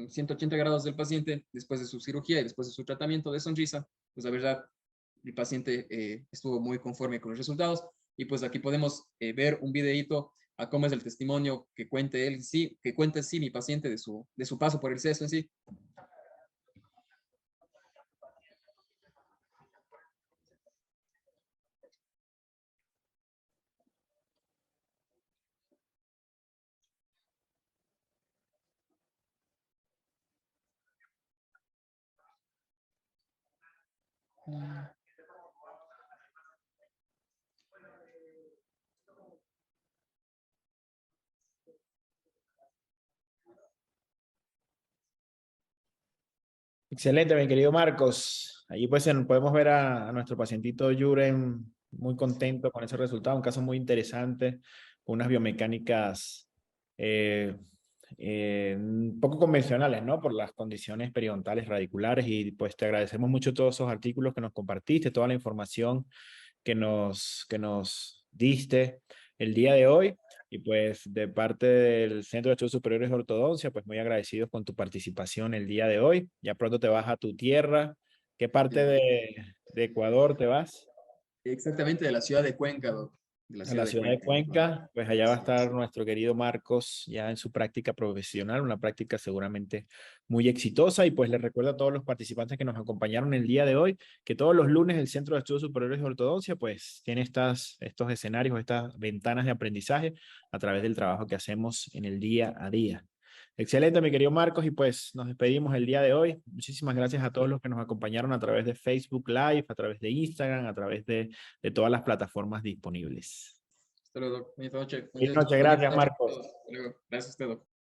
180 grados del paciente después de su cirugía y después de su tratamiento de sonrisa, pues la verdad, el paciente estuvo muy conforme con los resultados. Y pues aquí podemos ver un videíto a cómo es el testimonio que cuenta mi paciente de su paso por el CESO en sí. Excelente, mi querido Marcos. Allí pues podemos ver a nuestro pacientito Yuren muy contento con ese resultado, un caso muy interesante, con unas biomecánicas poco convencionales, ¿no? Por las condiciones periodontales radiculares, y pues te agradecemos mucho todos esos artículos que nos compartiste, toda la información que nos diste el día de hoy. Y pues de parte del Centro de Estudios Superiores de Ortodoncia, pues muy agradecidos con tu participación el día de hoy. Ya pronto te vas a tu tierra. ¿Qué parte de Ecuador te vas? Exactamente, de la ciudad de Cuenca, doc. De la A ciudad la de ciudad de Cuenca, en Ecuador. Cuenca, pues allá va a Así es. estar nuestro querido Marcos ya en su práctica profesional, una práctica seguramente muy exitosa. Y pues les recuerdo a todos los participantes que nos acompañaron el día de hoy que todos los lunes el Centro de Estudios Superiores de Ortodoncia pues tiene estos escenarios, estas ventanas de aprendizaje a través del trabajo que hacemos en el día a día. Excelente, mi querido Marcos, y pues nos despedimos el día de hoy. Muchísimas gracias a todos los que nos acompañaron a través de Facebook Live, a través de Instagram, a través de todas las plataformas disponibles. Hasta luego, doc. Bonita noche. Buenas noches, Bonita gracias, noche a Marcos. todos. Hasta luego. Gracias a usted, doc.